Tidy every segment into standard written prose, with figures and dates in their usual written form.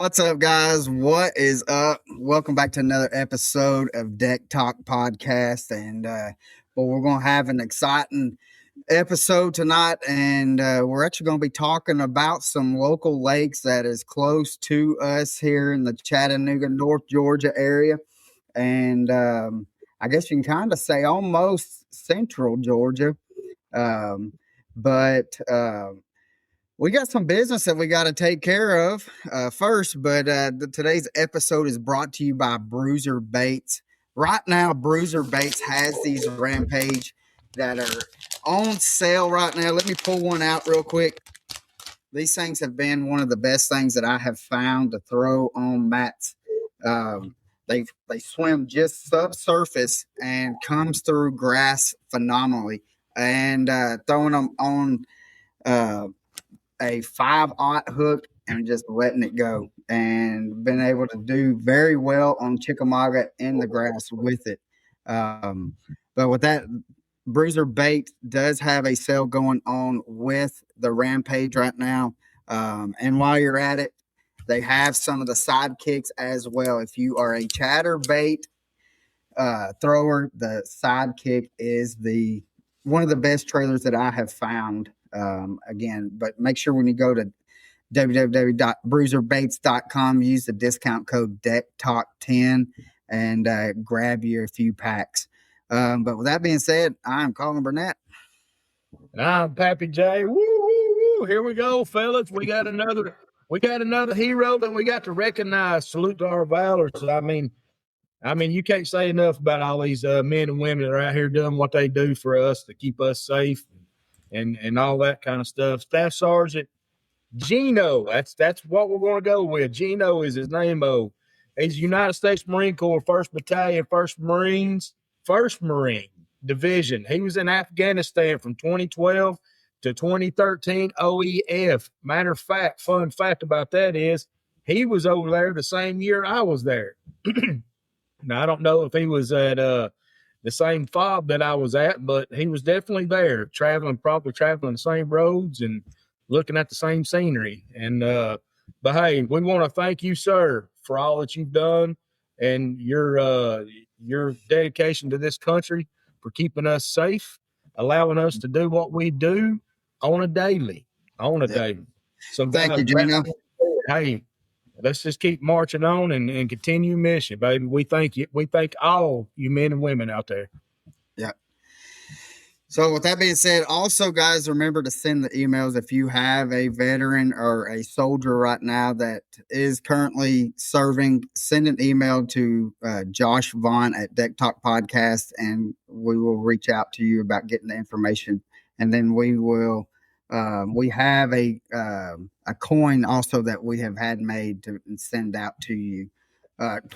What's up, guys? What is up? Welcome back to another episode of Deck Talk Podcast. And we're going to have an exciting episode tonight. And we're actually going to be talking about some local lakes that is close to us here in the Chattanooga, North Georgia area. And I guess you can kind of say almost central Georgia. But we got some business that we got to take care of first, but today's episode is brought to you by Bruiser Baits. Right now, Bruiser Baits has these Rampage that are on sale right now. Let me pull one out real quick. These things have been one of the best things that I have found to throw on mats. They swim just subsurface and comes through grass phenomenally. And throwing them on a 5/0 hook and just letting it go, and been able to do very well on Chickamauga in the grass with it. But with that, Bruiser Bait does have a sale going on with the Rampage right now. And while you're at it, they have some of the sidekicks as well. If you are a chatterbait thrower, the sidekick is one of the best trailers that I have found. Again, but make sure when you go to www.bruiserbaits.com, use the discount code DECKTALK10 and grab you a few packs. But with that being said, I'm Colin Burnett. And I'm Pappy J. Woo, woo, woo. Here we go, fellas. We got another hero that we got to recognize. Salute to our valors. I mean, you can't say enough about all these men and women that are out here doing what they do for us to keep us safe and all that kind of stuff. Staff Sergeant Gino, that's what we're going to go with. Gino is his name. He's United States Marine Corps, 1st Battalion, 1st Marine Division. He was in Afghanistan from 2012 to 2013 OEF. Matter of fact, fun fact about that is he was over there the same year I was there. Now, I don't know if he was at the same fob that I was at, but he was definitely there, probably traveling the same roads and looking at the same scenery. And but hey, we want to thank you, sir, for all that you've done and your dedication to this country, for keeping us safe, allowing us to do what we do on a daily. So Thank you, Gino. Hey, let's just keep marching on and continue mission, baby. We thank you. We thank all you men and women out there. Yeah. So with that being said, also, guys, remember to send the emails if you have a veteran or a soldier right now that is currently serving. Send an email to Josh Vaughn at Deck Talk Podcast, and we will reach out to you about getting the information. And then we will. We have a coin also that we have had made to send out to you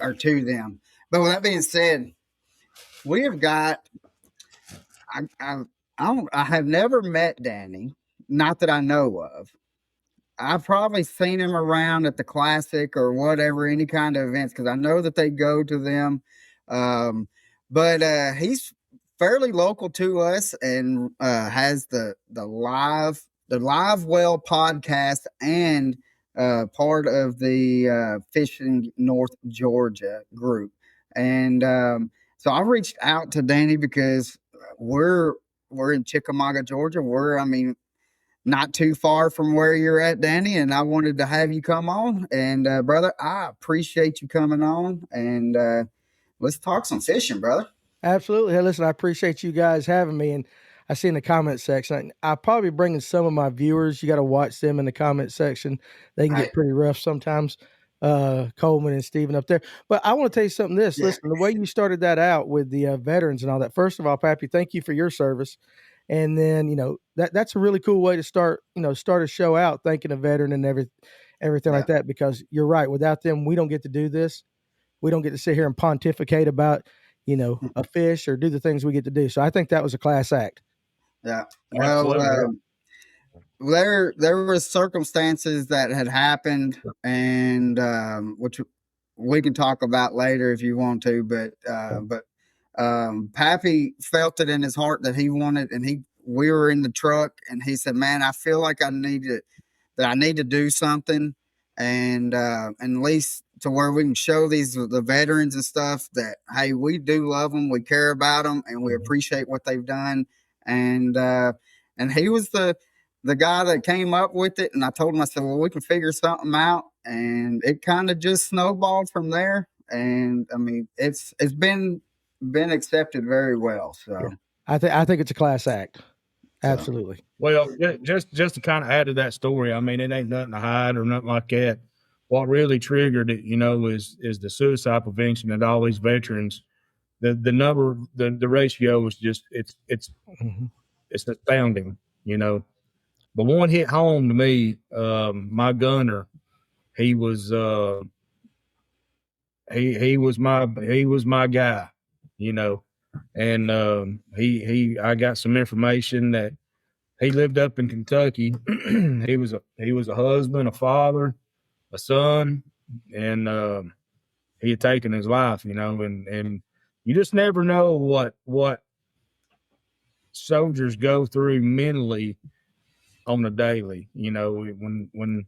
or to them. But with that being said, we have got. I have never met Danny, not that I know of. I've probably seen him around at the Classic or whatever, any kind of events, because I know that they go to them. But he's fairly local to us and has the Livewell Podcast and part of the Fishing North Georgia group. And so I reached out to Danny because we're in Chickamauga, Georgia. Not too far from where you're at, Danny, and I wanted to have you come on. And brother, I appreciate you coming on, and let's talk some fishing, brother. Absolutely. Hey, listen, I appreciate you guys having me. And I see in the comment section, I'll probably bring in some of my viewers. You got to watch them in the comment section. They can get pretty rough sometimes. Coleman and Steven up there. But I want to tell you something. Listen, the way you started that out with the veterans and all that, first of all, Pappy, thank you for your service. And then, that's a really cool way to start a show out, thanking a veteran and everything like that, because you're right. Without them, we don't get to do this. We don't get to sit here and pontificate about, a fish or do the things we get to do. So I think that was a class act. Yeah. Well, there were circumstances that had happened, and which we can talk about later if you want to. But Pappy felt it in his heart that he wanted, and we were in the truck, and he said, "Man, I feel like I need to do something." and at least to where we can show the veterans and stuff that, hey, we do love them, we care about them, and we appreciate what they've done. And he was the guy that came up with it, and I told him, I said, well, we can figure something out, and it kind of just snowballed from there. And I mean, it's been accepted very well. So yeah. I think it's a class act. Absolutely. Well, just to kind of add to that story, I mean, it ain't nothing to hide or nothing like that. What really triggered it, is the suicide prevention and all these veterans. The number, the ratio was just it's astounding. But one hit home to me. My gunner, he was he was my guy. And I got some information that he lived up in Kentucky. he was a husband, a father, a son, and he had taken his life, and you just never know what soldiers go through mentally on a daily. When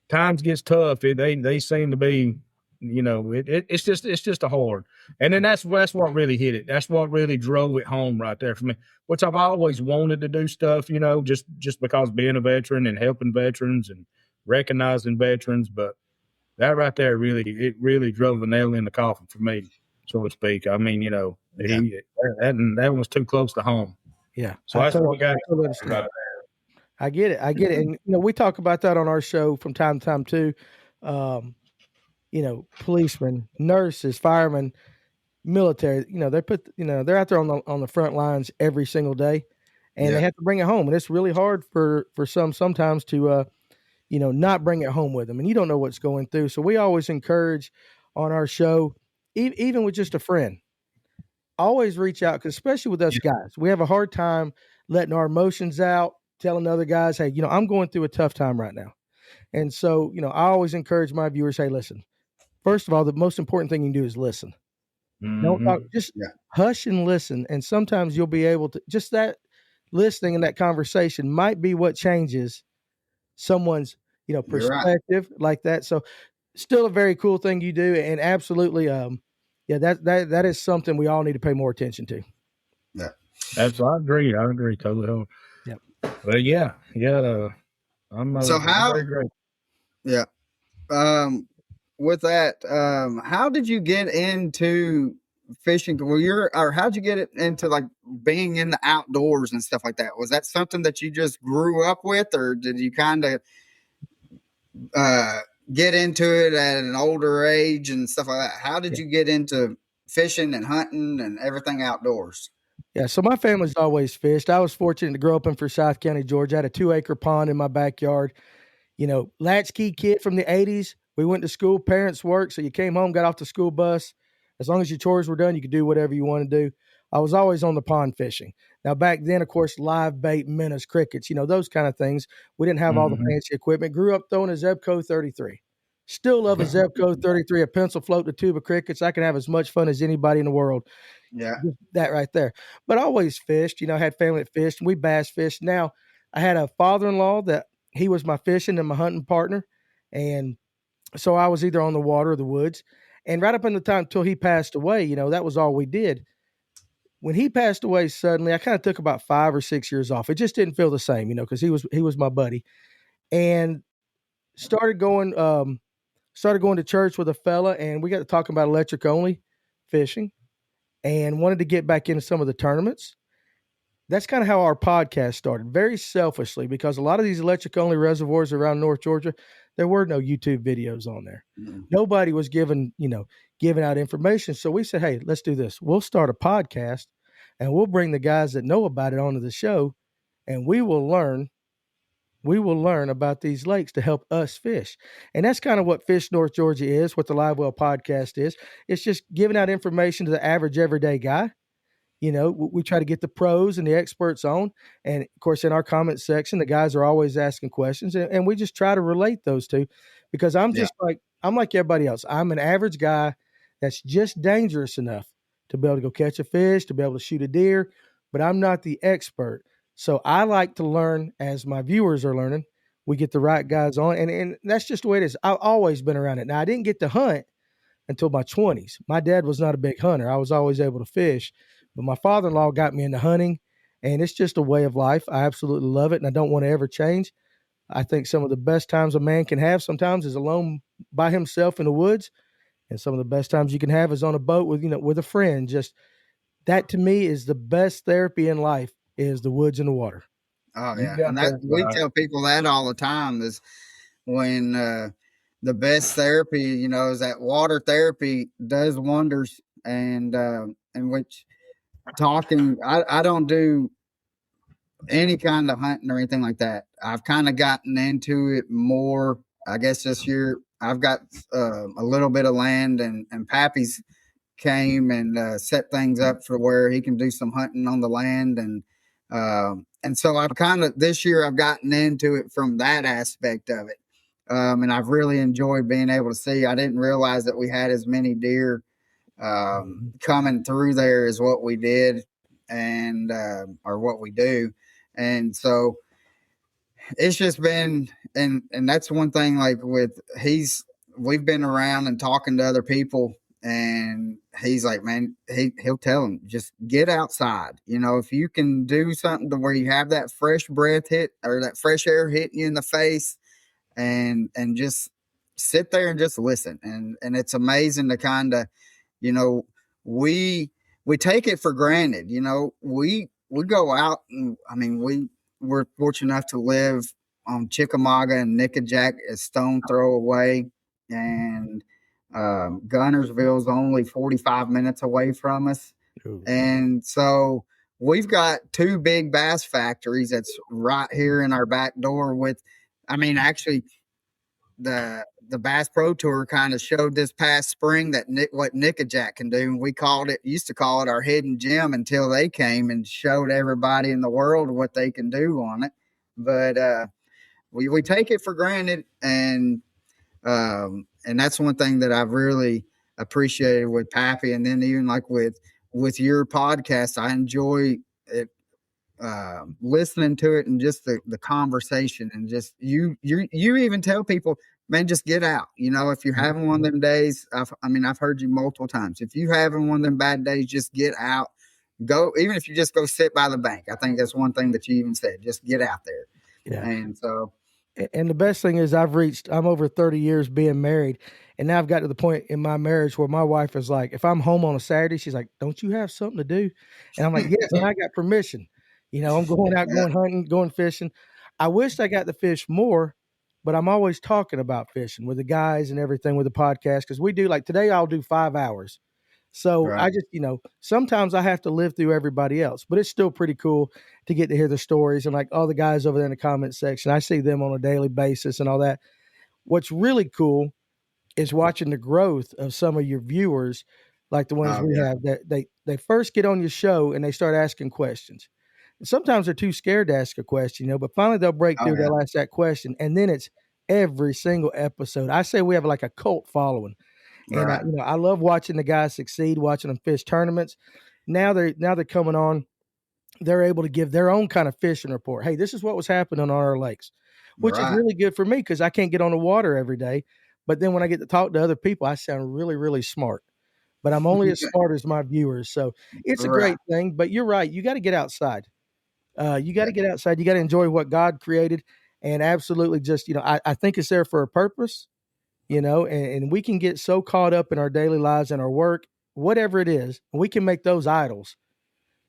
times gets tough, they seem to be, it's just a hard. And then that's what really hit it. That's what really drove it home right there for me, which I've always wanted to do stuff, just because being a veteran and helping veterans and recognizing veterans. But that right there really drove a nail in the coffin for me, so to speak. I mean, that was too close to home. Yeah. So that's what we got. I get it. And, we talk about that on our show from time to time too. Policemen, nurses, firemen, military, they're out there on the front lines every single day, and they have to bring it home. And it's really hard for sometimes to, not bring it home with them. And you don't know what's going through. So we always encourage on our show, even with just a friend, always reach out, because especially with us guys, we have a hard time letting our emotions out, telling other guys, hey, I'm going through a tough time right now. And so, I always encourage my viewers, hey, listen, first of all, the most important thing you can do is listen. Don't talk, just hush and listen. And sometimes you'll be able to, just that listening and that conversation might be what changes someone's, perspective like that. So still a very cool thing you do. And absolutely, that is something we all need to pay more attention to. Yeah. Absolutely. I agree totally. Yep. But I'm so how very great. Yeah. With that, how did you get into fishing? How'd you get it into like being in the outdoors and stuff like that? Was that something that you just grew up with, or did you kind of get into it at an older age and stuff like that? How did you get into fishing and hunting and everything outdoors? Yeah, so my family's always fished. I was fortunate to grow up in Forsyth County, Georgia. I had a 2-acre pond in my backyard. Latchkey kid from the 80s. We went to school, parents worked, so you came home, got off the school bus. As long as your chores were done, you could do whatever you want to do. I was always on the pond fishing. Now, back then, of course, live bait, minnows, crickets, those kind of things. We didn't have all the fancy equipment. Grew up throwing a Zebco 33. Still love a Zebco 33, a pencil float, a tube of crickets. I can have as much fun as anybody in the world. Yeah. That right there. But I always fished, I had family that fished, and we bass fished. Now, I had a father-in-law that he was my fishing and my hunting partner. And so I was either on the water or the woods. And right up in the time until he passed away, that was all we did. When he passed away suddenly, I kind of took about 5 or 6 years off. It just didn't feel the same, because he was my buddy. And started going to church with a fella, and we got to talking about electric only fishing, and wanted to get back into some of the tournaments. That's kind of how our podcast started, very selfishly, because a lot of these electric only reservoirs around North Georgia, there were no YouTube videos on there. Mm-hmm. Nobody was giving out information. So we said, hey, let's do this. We'll start a podcast, and we'll bring the guys that know about it onto the show, and we will learn about these lakes to help us fish. And that's kind of what Fish North Georgia is, what the Livewell Podcast is. It's just giving out information to the average everyday guy. We try to get the pros and the experts on. And of course, in our comment section, the guys are always asking questions, and we just try to relate those two, because I'm like everybody else. I'm an average guy that's just dangerous enough to be able to go catch a fish, to be able to shoot a deer, but I'm not the expert. So I like to learn as my viewers are learning. we get the right guys on, and that's just the way it is. I've always been around it. Now, I didn't get to hunt until my 20s. My dad was not a big hunter. I was always able to fish, but my father-in-law got me into hunting, and it's just a way of life. I absolutely love it, and I don't want to ever change. I think some of the best times a man can have sometimes is alone by himself in the woods, and some of the best times you can have is on a boat with a friend. Just that to me is the best therapy in life, is the woods and the water. Oh yeah, and we tell people that all the time, is when the best therapy, is that water therapy does wonders, and which talking, I don't do any kind of hunting or anything like that. I've kind of gotten into it more, I guess, this year. I've got a little bit of land, and Pappy's came and set things up for where he can do some hunting on the land, and so I've kind of this year I've gotten into it from that aspect of it, and I've really enjoyed being able to see. I didn't realize that we had as many deer coming through there as what we did, and or what we do, and so it's just been, and that's one thing. Like we've been around and talking to other people. And he's like, man, he'll tell him, just get outside. If you can do something to where you have that fresh breath hit, or that fresh air hitting you in the face, and just sit there and just listen. And it's amazing to kind of, we take it for granted. We go out, and I mean, we're fortunate enough to live on Chickamauga and Nickajack, a stone throw away, and Gunnersville's only 45 minutes away from us. Ooh. And so we've got two big bass factories that's right here in our back door actually the Bass Pro Tour kind of showed this past spring that what Nickajack can do. And we used to call it our hidden gem until they came and showed everybody in the world what they can do on it. But we take it for granted, and that's one thing that I've really appreciated with Pappy. And then even like with your podcast, I enjoy it, listening to it, and just the conversation, and just you even tell people, man, just get out. If you're having one of them days, I've heard you multiple times. If you're having one of them bad days, just get out. Go, even if you just go sit by the bank. I think that's one thing that you even said, just get out there. Yeah. And so, and the best thing is I'm over 30 years being married, and now I've got to the point in my marriage where my wife is like, if I'm home on a Saturday, she's like, don't you have something to do? And I'm like, yes, and I got permission. I'm going out, going hunting, going fishing. I wish I got to fish more, but I'm always talking about fishing with the guys and everything with the podcast, because we do, like today I'll do 5 hours. So right. I just, sometimes I have to live through everybody else, but it's still pretty cool to get to hear the stories. And like all the guys over there in the comment section, I see them on a daily basis and all that. What's really cool is watching the growth of some of your viewers, like the ones we have, that they first get on your show and they start asking questions. And sometimes they're too scared to ask a question, but finally they'll break through, they'll ask that question. And then it's every single episode. I say we have like a cult following. And right. I love watching the guys succeed, watching them fish tournaments. Now they're coming on. They're able to give their own kind of fishing report. Hey, this is what was happening on our lakes, which is really good for me, because I can't get on the water every day. But then when I get to talk to other people, I sound really, really smart. But I'm only as smart as my viewers. So it's a great thing. But you're right. You got to get outside. You got to get outside. You got to enjoy what God created. And absolutely just, I think it's there for a purpose. And we can get so caught up in our daily lives and our work, whatever it is, and we can make those idols.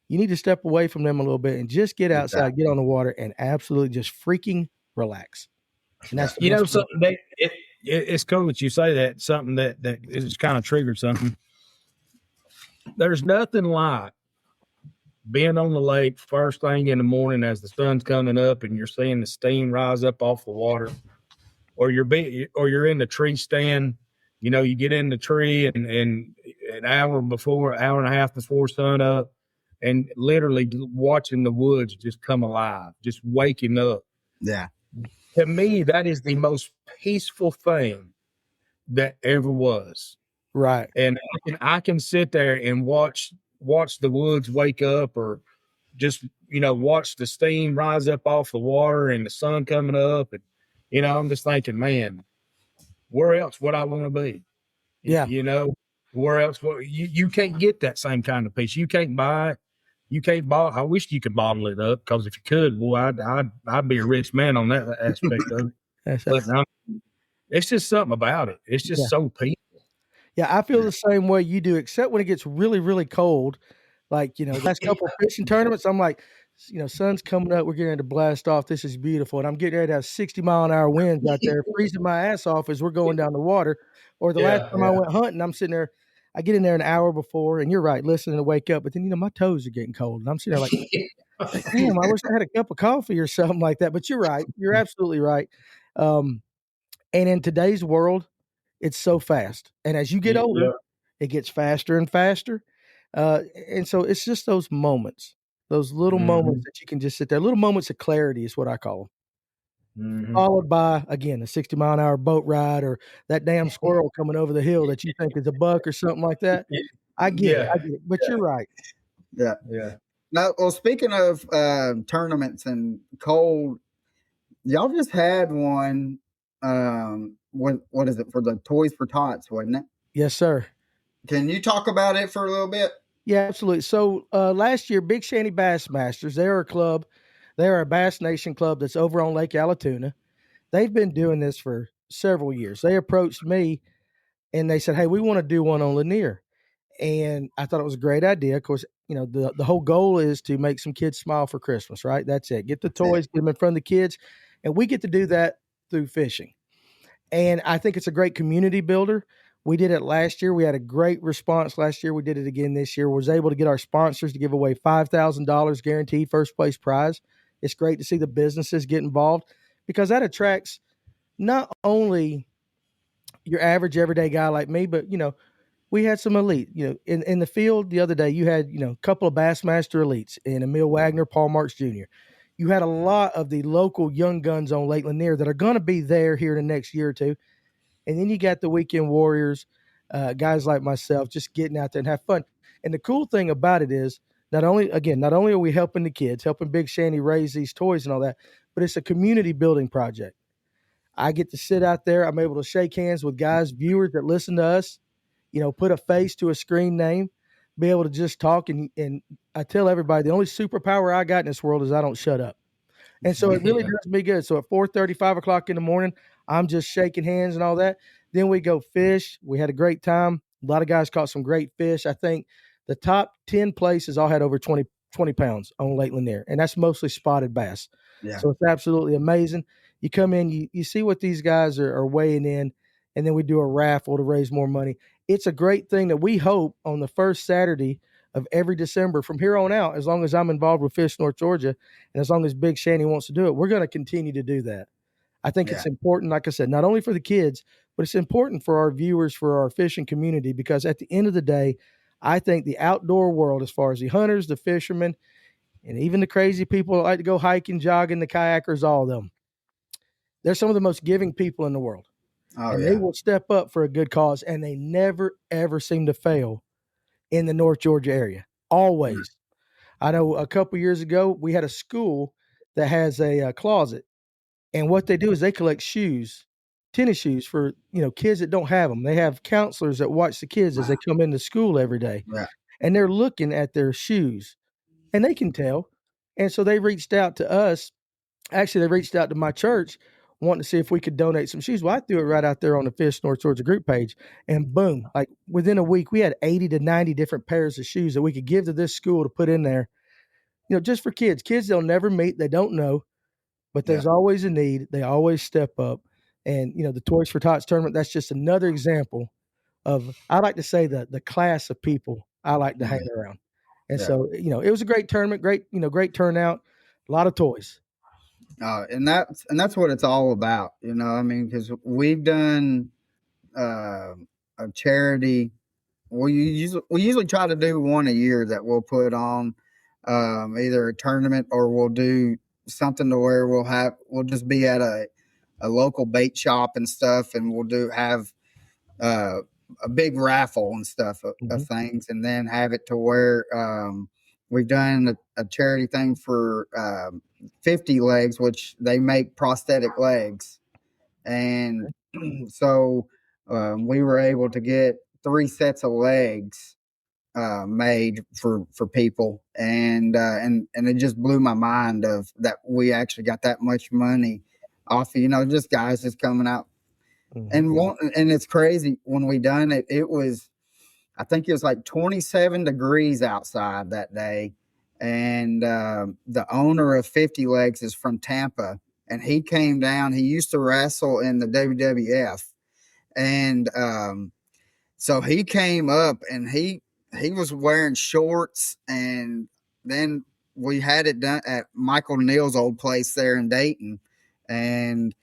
You need to step away from them a little bit and just get outside, get on the water, and absolutely just freaking relax. And that's something it's cool that you say that. Something that is kind of triggered something. There's nothing like being on the lake first thing in the morning as the sun's coming up and you're seeing the steam rise up off the water. Or you're in the tree stand, you get in the tree and an hour and a half before sun up, and literally watching the woods just come alive, just waking up. Yeah. To me, that is the most peaceful thing that ever was. Right. And I can sit there and watch the woods wake up, or just, watch the steam rise up off the water and the sun coming up, and I'm just thinking, man, where else would I want to be? Yeah. Where else? You can't get that same kind of peace. You can't buy it. You can't bottle. I wish you could bottle it up, because if you could, boy, I'd be a rich man on that aspect of it. But it's just something about it. It's just so peaceful. Yeah, I feel the same way you do, except when it gets really, really cold. Like, the last couple of fishing tournaments, I'm like, sun's coming up. We're getting ready to blast off. This is beautiful. And I'm getting ready to have 60-mile-an-hour winds out there, freezing my ass off as we're going down the water. Or the last time I went hunting, I'm sitting there. I get in there an hour before, and you're right, listening to wake up. But then, my toes are getting cold. And I'm sitting there like, damn, I wish I had a cup of coffee or something like that. But you're right. You're absolutely right. And in today's world, it's so fast. And as you get older, it gets faster and faster. And so it's just those moments, those little moments that you can just sit there, little moments of clarity is what I call them. Followed by, again, a 60-mile-an-hour boat ride, or that damn squirrel coming over the hill that you think is a buck or something like that. I get it. But you're right. Yeah. Now, well, speaking of tournaments and cold, y'all just had one. What is it, for the Toys for Tots, wasn't it? Yes, sir. Can you talk about it for a little bit? Yeah, absolutely. So last year, Big Shanty Bass Masters, they're a club. They're a Bass Nation club that's over on Lake Allatoona. They've been doing this for several years. They approached me and they said, hey, we want to do one on Lanier. And I thought it was a great idea. Of course, the whole goal is to make some kids smile for Christmas, right? That's it. Get the toys, get them in front of the kids. And we get to do that through fishing. And I think it's a great community builder. We did it last year. We had a great response last year. We did it again this year. Was able to get our sponsors to give away $5,000 guaranteed first place prize. It's great to see the businesses get involved, because that attracts not only your average everyday guy like me, but, we had some elite, in the field the other day, you had, a couple of Bassmaster elites in Emil Wagner, Paul Marks Jr. You had a lot of the local young guns on Lake Lanier that are going to be there here in the next year or two. And then you got the weekend warriors, guys like myself, just getting out there and have fun. And the cool thing about it is, not only are we helping the kids, helping Big Shanty raise these toys and all that, but it's a community building project. I get to sit out there. I'm able to shake hands with guys, viewers that listen to us, put a face to a screen name, be able to just talk. And I tell everybody, the only superpower I got in this world is I don't shut up. And so it really does me good. So at 4:30, 5 o'clock in the morning, I'm just shaking hands and all that. Then we go fish. We had a great time. A lot of guys caught some great fish. I think the top 10 places all had over 20 pounds on Lake Lanier, and that's mostly spotted bass. Yeah. So it's absolutely amazing. You come in, you see what these guys are weighing in, and then we do a raffle to raise more money. It's a great thing that we hope on the first Saturday of every December from here on out, as long as I'm involved with Fish North Georgia, and as long as Big Shanty wants to do it, we're going to continue to do that. I think it's important, like I said, not only for the kids, but it's important for our viewers, for our fishing community, because at the end of the day, I think the outdoor world, as far as the hunters, the fishermen, and even the crazy people that like to go hiking, jogging, the kayakers, all of them, they're some of the most giving people in the world. They will step up for a good cause, and they never, ever seem to fail in the North Georgia area. Always. I know a couple years ago, we had a school that has a closet, and what they do is they collect shoes, tennis shoes for, kids that don't have them. They have counselors that watch the kids as they come into school every day, and they're looking at their shoes, and they can tell. And so they reached out to us. Actually, they reached out to my church wanting to see if we could donate some shoes. Well, I threw it right out there on the Fish North Georgia group page, and boom, like within a week, we had 80 to 90 different pairs of shoes that we could give to this school to put in there, just for kids. Kids they'll never meet, they don't know, but there's always a need. They always step up. And, the Toys for Tots tournament, that's just another example of, I like to say, the class of people I like to hang around. And so, it was a great tournament, great turnout, a lot of toys. And that's what it's all about, because we've done a charity. We usually try to do one a year that we'll put on, either a tournament, or we'll do something to where we'll just be at a local bait shop and stuff, and we'll have a big raffle and stuff of things, and then have it to where we've done a charity thing for 50 legs, which they make prosthetic legs. And so we were able to get 3 sets of legs made for people, and it just blew my mind of that we actually got that much money off of, just guys just coming out. And it's crazy when we done it. It was, I think it was like 27 degrees outside that day, and the owner of 50 Legs is from Tampa, and he came down. He used to wrestle in the WWF, and so he came up, and he was wearing shorts, and then we had it done at Michael Neal's old place there in Dayton, and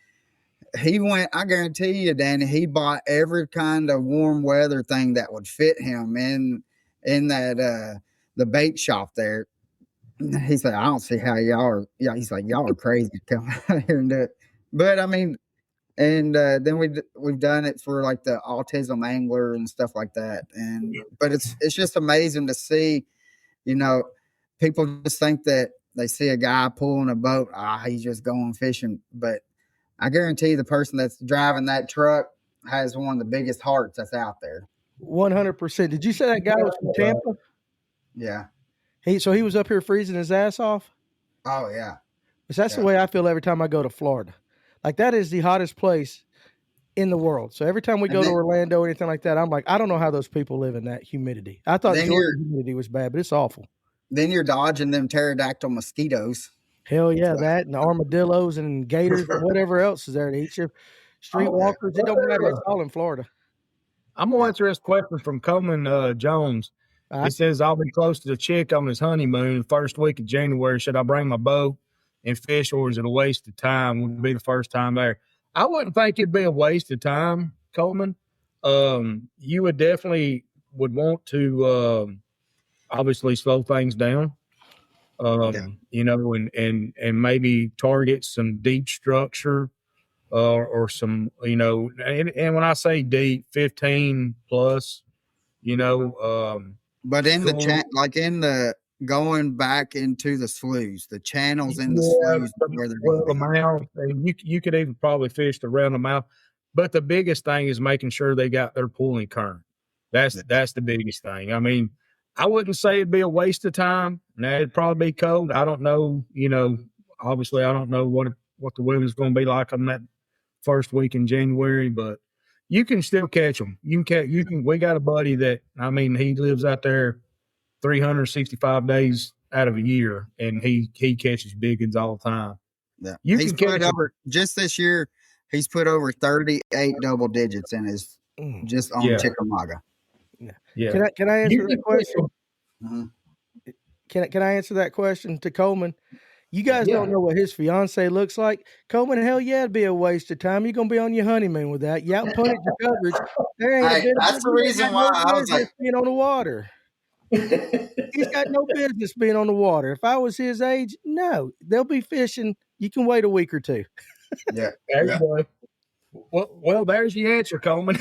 he went, I guarantee you, Danny, he bought every kind of warm weather thing that would fit him in that the bait shop there. He said, I don't see how y'all are. Yeah, he's like, y'all are crazy to come out here and do it. But I mean, and then we've done it for like the autism angler and stuff like that. But it's just amazing to see, people just think that they see a guy pulling a boat, he's just going fishing. But I guarantee the person that's driving that truck has one of the biggest hearts that's out there. 100%. Did you say that guy was from Tampa? Yeah. So he was up here freezing his ass off? Oh, yeah. Because that's the way I feel every time I go to Florida. Like, that is the hottest place in the world. So every time we go to Orlando or anything like that, I'm like, I don't know how those people live in that humidity. I thought Georgia humidity was bad, but it's awful. Then you're dodging them pterodactyl mosquitoes. Hell yeah, that and armadillos and gators and whatever else is there to eat you. Street walkers, it don't matter. It's all in Florida. I'm going to answer this question from Coleman Jones. He says, I'll be close to the chick on his honeymoon the first week of January. Should I bring my bow and fish, or is it a waste of time? Would be the first time there. I wouldn't think it'd be a waste of time, Coleman. You would definitely want to obviously slow things down. And maybe target some deep structure or some, and when I say deep, 15 plus, but in the going back into the sloughs, the channels in the sloughs where they're going the mouth, and you could even probably fish around the mouth. But the biggest thing is making sure they got their pulling current. That's the biggest thing. I mean, I wouldn't say it'd be a waste of time. Now, it'd probably be cold. I don't know, obviously I don't know what the weather's going to be like on that first week in January, but you can still catch them. We got a buddy that, he lives out there 365 days out of a year, and he catches big ones all the time. Yeah. He's put over, just this year, he's put over 38 double digits in his, just on Chickamauga. Yeah. Can I answer that question? Can I answer that question to Coleman? You guys don't know what his fiance looks like. Coleman, hell yeah, it'd be a waste of time. You're gonna be on your honeymoon with that. You out punted your coverage. There ain't a bit that's the reason why I was like being on the water. He's got no business being on the water. If I was his age, no, they'll be fishing. You can wait a week or two. Yeah. There you go. Well, there's the answer, Coleman.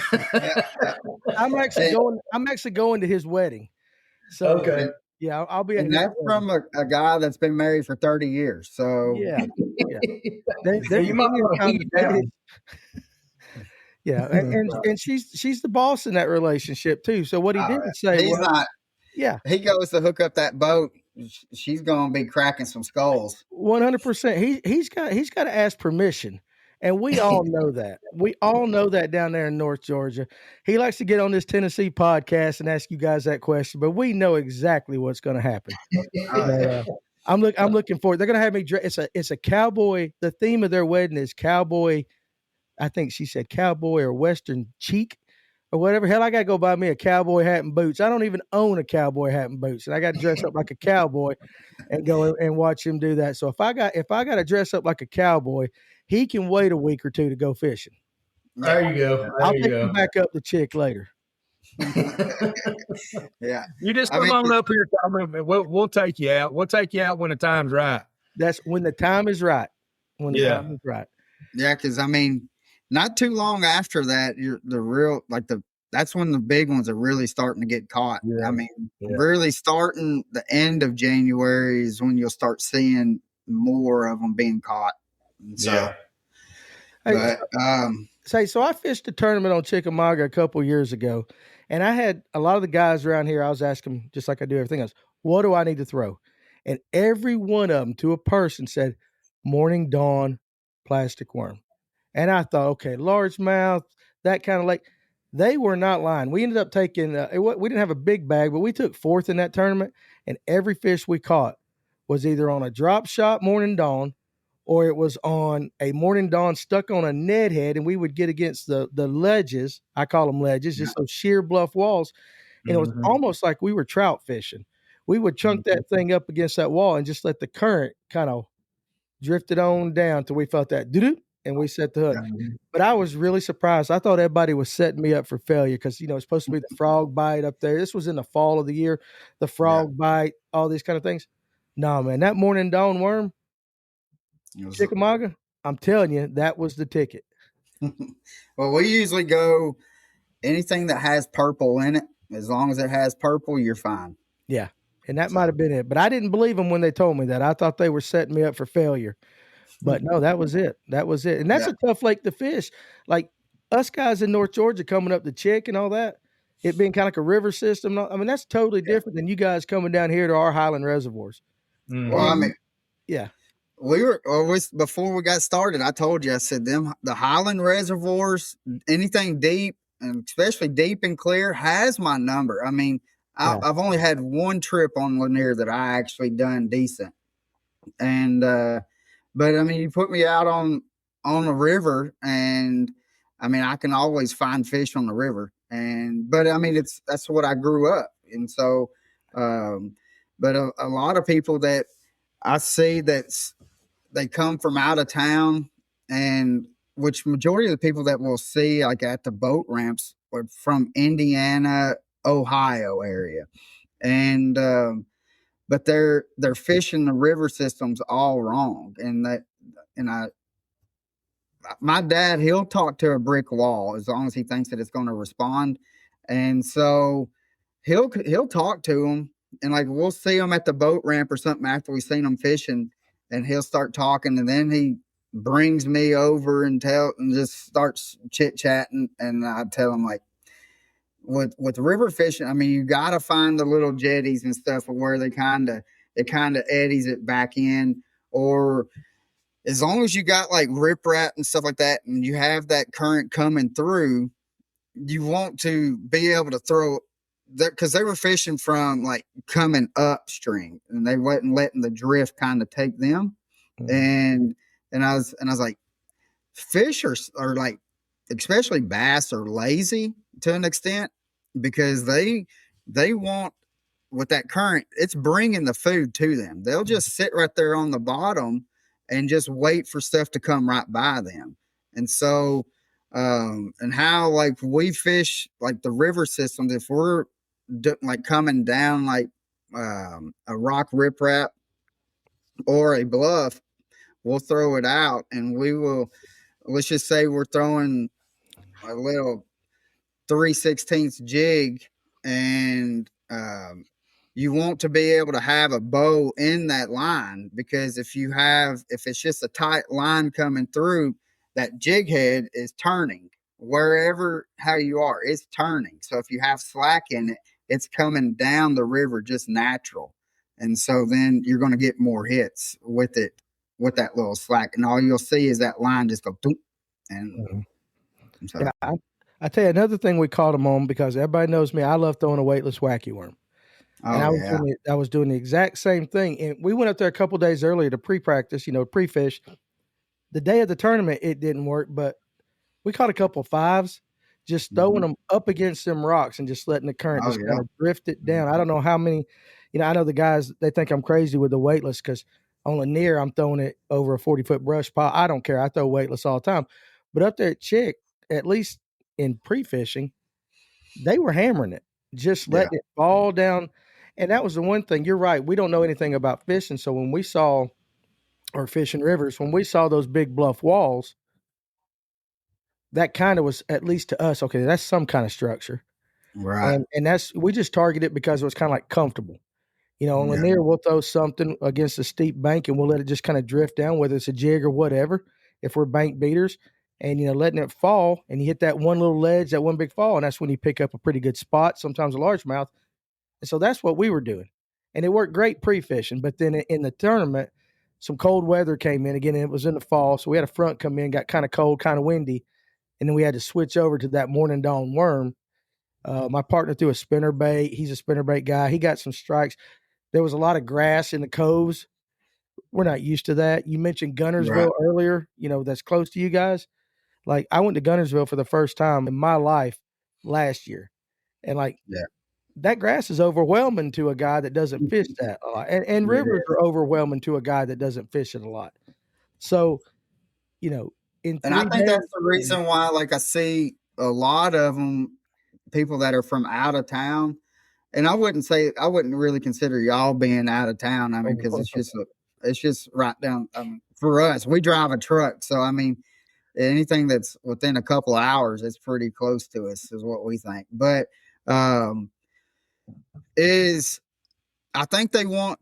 I'm actually going to his wedding. So okay. Yeah, I'll be. And that's from a guy that's been married for 30 years. So yeah. You might yeah, and she's the boss in that relationship too. So what he didn't say he's not. Yeah, he goes to hook up that boat. She's going to be cracking some skulls. 100%. He's got to ask permission. And we all know that. We all know that down there in North Georgia. He likes to get on this Tennessee podcast and ask you guys that question, but we know exactly what's going to happen. I'm looking forward. They're going to have me dress. It's a cowboy. The theme of their wedding is cowboy. I think she said cowboy or Western cheek or whatever. Hell, I got to go buy me a cowboy hat and boots. I don't even own a cowboy hat and boots, and I got to dress up like a cowboy and go and watch him do that. So if I got to dress up like a cowboy, he can wait a week or two to go fishing. There you go. I'll take him back up the chick later. Yeah. You just come on up here. We'll take you out. We'll take you out when the time's right. That's when the time is right. When the time is right. Yeah, because not too long after that, that's when the big ones are really starting to get caught. Yeah. Really starting the end of January is when you'll start seeing more of them being caught. So, Hey, But so I fished a tournament on Chickamauga a couple years ago, and I had a lot of the guys around here. I was asking them, just like I do everything else, what do I need to throw? And every one of them, to a person, said Morning Dawn plastic worm. And I thought, okay, largemouth, that kind of lake. They were not lying. We ended up taking. We didn't have a big bag, but we took fourth in that tournament, and every fish we caught was either on a drop shot Morning Dawn, or it was on a Morning Dawn stuck on a Ned head, and we would get against the ledges. I call them ledges, just those sheer bluff walls. And it was almost like we were trout fishing. We would chunk that thing up against that wall and just let the current kind of drift it on down till we felt that doo-doo, and we set the hook. But I was really surprised. I thought everybody was setting me up for failure because, it's supposed to be the frog bite up there. This was in the fall of the year, the frog bite, all these kind of things. No, man, that Morning Dawn worm, Chickamauga, I'm telling you, that was the ticket. Well, we usually go anything that has purple in it. As long as it has purple, you're fine. Yeah, and that might have been it. But I didn't believe them when they told me that. I thought they were setting me up for failure. But no, that was it. That was it. And that's a tough lake to fish. Like us guys in North Georgia coming up the Chick and all that, it being kind of like a river system. I mean, that's totally different than you guys coming down here to our Highland reservoirs. Well, I mean, yeah. We were always, before we got started, I told you, I said, the Highland reservoirs, anything deep, and especially deep and clear, has my number. I mean, I've only had one trip on Lanier that I actually done decent. And, but I mean, you put me out on the river, and I mean, I can always find fish on the river. But I mean, that's what I grew up. And so, but a lot of people that I see they come from out of town, and which majority of the people that we'll see like at the boat ramps are from Indiana, Ohio area. And, but they're fishing the river systems all wrong. My dad, he'll talk to a brick wall as long as he thinks that it's going to respond. And so he'll talk to them, and like, we'll see him at the boat ramp or something after we've seen him fishing, and he'll start talking, and then he brings me over and just starts chit chatting. And I tell him, like, with river fishing, I mean, you got to find the little jetties and stuff where it kind of eddies it back in, or as long as you got like riprap and stuff like that, and you have that current coming through, you want to be able to throw that, because they were fishing from like coming upstream, and they wasn't letting the drift kind of take them. And I was like, fish are like, especially bass, are lazy to an extent, because they want, with that current, it's bringing the food to them. They'll just sit right there on the bottom and just wait for stuff to come right by them. And so, and how like we fish like the river systems, if we're like coming down like a rock riprap or a bluff, we'll throw it out, and we will, let's just say we're throwing a little 3/16 jig, and you want to be able to have a bow in that line, because if it's just a tight line coming through, that jig head is turning how you are, it's turning. So if you have slack in it, it's coming down the river just natural. And so then you're going to get more hits with it, with that little slack. And all you'll see is that line just go doop. And so. Yeah, I tell you another thing we caught them on, because everybody knows me, I love throwing a weightless wacky worm. And I was doing the exact same thing. And we went up there a couple days earlier to pre-practice, pre-fish. The day of the tournament, it didn't work, but we caught a couple fives, just throwing them up against them rocks and just letting the current kind of drift it down. I don't know how many, I know the guys, they think I'm crazy with the weightless, because on Lanier, I'm throwing it over a 40-foot brush pile. I don't care. I throw weightless all the time. But up there at Chick, at least in pre-fishing, they were hammering it, just letting it fall down. And that was the one thing. You're right. We don't know anything about fishing. So when we saw, or fishing rivers, when we saw those big bluff walls, that kind of was, at least to us, okay, that's some kind of structure. Right. And we just targeted it because it was kind of like comfortable. On Lanier, we'll throw something against a steep bank and we'll let it just kind of drift down, whether it's a jig or whatever, if we're bank beaters. and, letting it fall, and you hit that one little ledge, that one big fall, and that's when you pick up a pretty good spot, sometimes a largemouth. And so that's what we were doing. And it worked great pre-fishing, but then in the tournament, some cold weather came in. Again, it was in the fall, so we had a front come in, got kind of cold, kind of windy, and then we had to switch over to that morning dawn worm. My partner threw a spinner bait. He's a spinner bait guy. He got some strikes. There was a lot of grass in the coves. We're not used to that. You mentioned Gunnersville earlier, that's close to you guys. Like, I went to Gunnersville for the first time in my life last year. And that grass is overwhelming to a guy that doesn't fish that a lot. And rivers are overwhelming to a guy that doesn't fish it a lot. So, and I think that's the reason why, like, I see a lot of them, people that are from out of town. And I wouldn't really consider y'all being out of town. I mean, because it's just right down for us. We drive a truck, so I mean, anything that's within a couple of hours, it's pretty close to us, is what we think. But I think they want,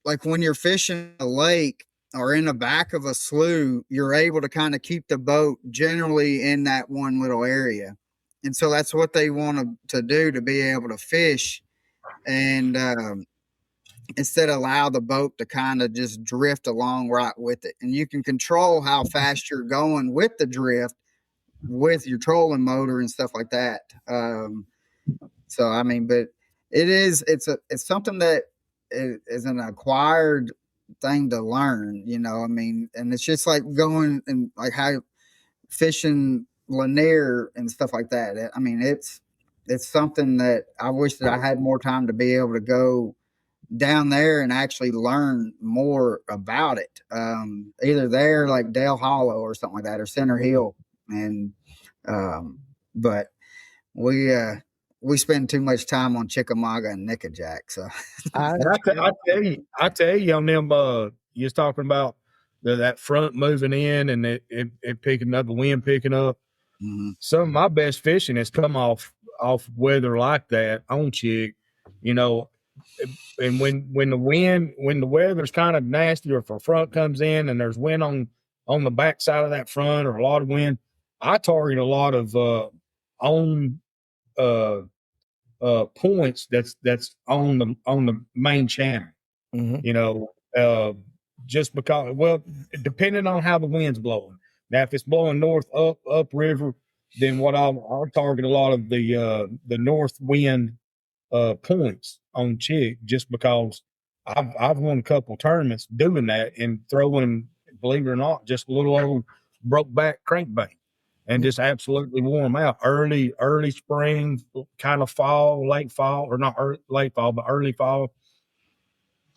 like, when you're fishing a lake or in the back of a slough, you're able to kind of keep the boat generally in that one little area. And so that's what they want to do, to be able to fish and instead allow the boat to kind of just drift along right with it. And you can control how fast you're going with the drift with your trolling motor and stuff like that. So, I mean, but it's something that is an acquired thing to learn, I mean, and it's just like going and like how fishing Lanier and stuff like that. I mean, it's something that I wish that I had more time to be able to go down there and actually learn more about it. Either there, like Dale Hollow or something like that, or Center Hill. And, but we spend too much time on Chickamauga and Nickajack. So I tell you on them, you was talking about that front moving in and it picking up, the wind picking up. Mm-hmm. Some of my best fishing has come off weather like that on Chick, and when the weather's kind of nasty, or if a front comes in and there's wind on the back side of that front, or a lot of wind, I target a lot of points that's on the main channel. Mm-hmm. Just because, depending on how the wind's blowing. Now, if it's blowing north up river, then I'll target a lot of the north wind points on Chick, just because I've won a couple tournaments doing that and throwing, believe it or not, just a little old broke back crankbait and just absolutely wore them out early spring, kind of fall, late fall, or not late fall, but early fall.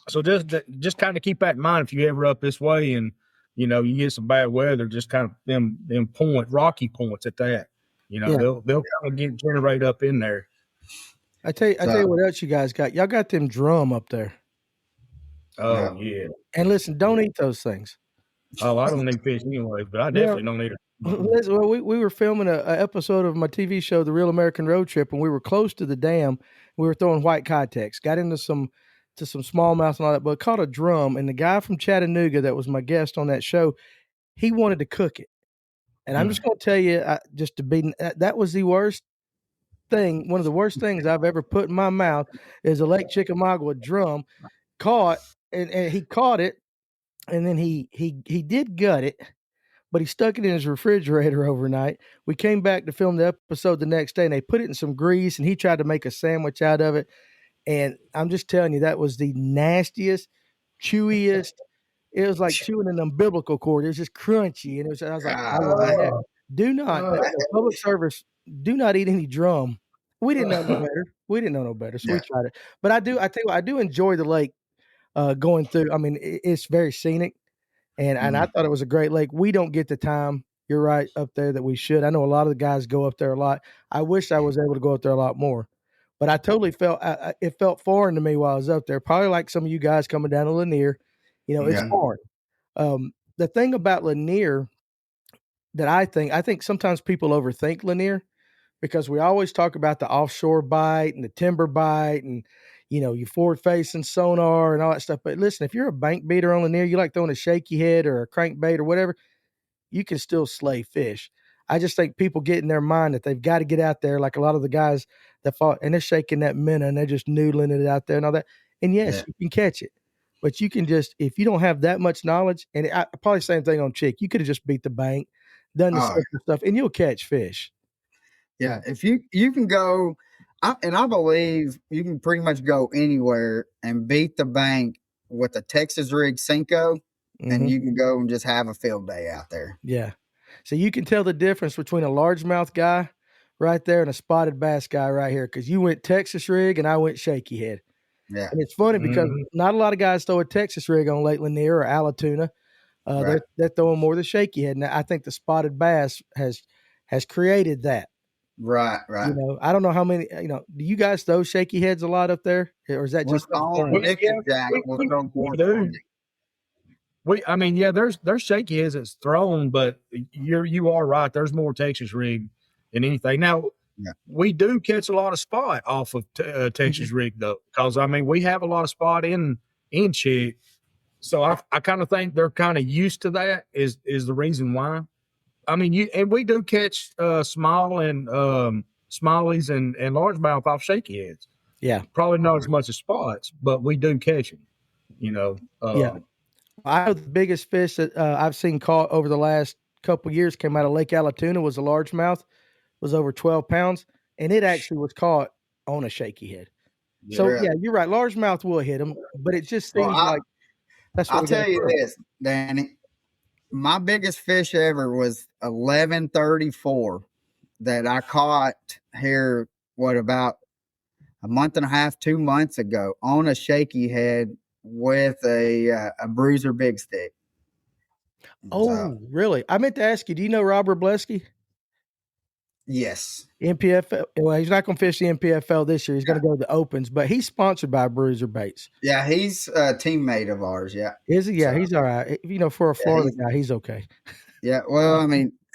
So just kind of keep that in mind if you ever up this way and you get some bad weather, just kind of them rocky points at that. They'll kind of generate up in there. I tell you what else you guys got. Y'all got them drum up there. Oh yeah. And listen, don't eat those things. Oh, I don't need fish anyway, but I definitely don't need it. Well, we were filming a episode of my TV show, The Real American Road Trip, and we were close to the dam. We were throwing white Kitex, got into some smallmouth and all that, but caught a drum. And the guy from Chattanooga that was my guest on that show, he wanted to cook it. And I'm just going to tell you, that was the worst thing. One of the worst things I've ever put in my mouth is a Lake Chickamauga drum. Caught, and he caught it, and then he did gut it, but he stuck it in his refrigerator overnight. We came back to film the episode the next day, and they put it in some grease, and he tried to make a sandwich out of it. And I'm just telling you, that was the nastiest, chewiest. It was like chewing an umbilical cord. It was just crunchy, and I was like, do not, public service, do not eat any drum. We didn't know no better. So we tried it. But I tell you what, I do enjoy the lake going through. I mean, it's very scenic, and I thought it was a great lake. We don't get the time, you're right, up there that we should. I know a lot of the guys go up there a lot. I wish I was able to go up there a lot more. But I totally felt it felt foreign to me while I was up there. Probably like some of you guys coming down to Lanier. It's foreign. The thing about Lanier that I think sometimes people overthink Lanier, because we always talk about the offshore bite and the timber bite and, your forward facing sonar and all that stuff. But listen, if you're a bank beater on Lanier, you like throwing a shaky head or a crankbait or whatever, you can still slay fish. I just think people get in their mind that they've got to get out there, like a lot of the guys that fought, and they're shaking that minnow and they're just noodling it out there and all that. And yes, you can catch it, but you can just, if you don't have that much knowledge, and probably same thing on chick, you could have just beat the bank, done the simple stuff, and you'll catch fish. Yeah, if you can go, and I believe you can pretty much go anywhere and beat the bank with a Texas rig Cinco, and you can go and just have a field day out there. Yeah. So you can tell the difference between a largemouth guy right there and a spotted bass guy right here, because you went Texas rig and I went shaky head. Yeah. And it's funny because not a lot of guys throw a Texas rig on Lake Lanier or Allatoona. They're throwing more the shaky head. And I think the spotted bass has created that. Right. You know, I don't know how many, do you guys throw shaky heads a lot up there? Or is that just there's shaky heads that's thrown, but you are right. There's more Texas rig than anything. Now, we do catch a lot of spot off of Texas rig though, because we have a lot of spot in chick. So I kind of think they're kind of used to that is the reason why. And we do catch small and smallies and largemouth off shaky heads. Yeah, probably not as much as spots, but we do catch them. I know the biggest fish that I've seen caught over the last couple of years came out of Lake Allatoona was a largemouth, was over 12 pounds, and it actually was caught on a shaky head. So yeah, you're right. Largemouth will hit them, but it just seems like that's what I'll tell you this, Danny. My biggest fish ever was 1134 that I caught here, about a month and a half, 2 months ago on a shaky head with a bruiser big stick. Oh, really? I meant to ask you, do you know Robert Blesky? Yes. NPFL. Well, he's not going to fish the NPFL this year. He's going to go to the Opens, but he's sponsored by Bruiser Baits. Yeah, he's a teammate of ours. Yeah. Is he? Yeah, so, he's all right. For a Florida guy, he's okay. Yeah. Well,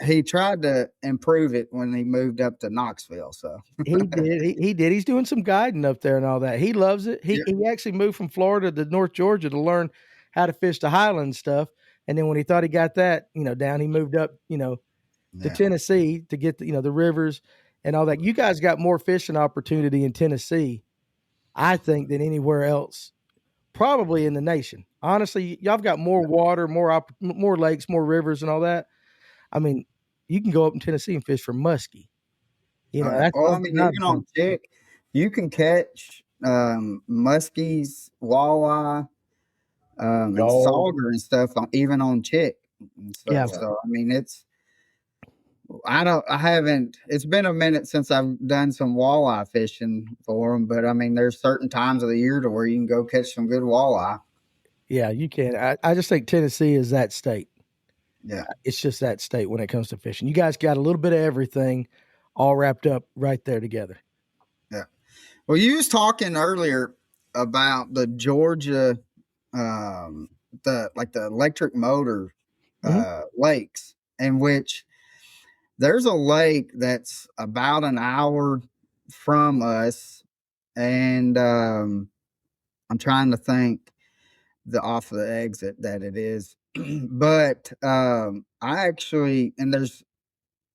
he tried to improve it when he moved up to Knoxville. So he did. He did. He's doing some guiding up there and all that. He loves it. He actually moved from Florida to North Georgia to learn how to fish the Highland stuff. And then when he thought he got that, down, he moved up, to Tennessee to get the rivers and all that. You guys got more fishing opportunity in Tennessee, I think, than anywhere else, probably in the nation. Honestly, y'all got more water, more lakes, more rivers, and all that. You can go up in Tennessee and fish for muskie. You can you can catch muskies, walleye, and sauger and stuff, even on chick. So it's been a minute since I've done some walleye fishing for them, but there's certain times of the year to where you can go catch some good walleye. Yeah, you can. I just think Tennessee is that state. Yeah. It's just that state when it comes to fishing. You guys got a little bit of everything all wrapped up right there together. Yeah. Well, you was talking earlier about the Georgia, the electric motor lakes, in which there's a lake that's about an hour from us, and I'm trying to think off the exit that it is, but there's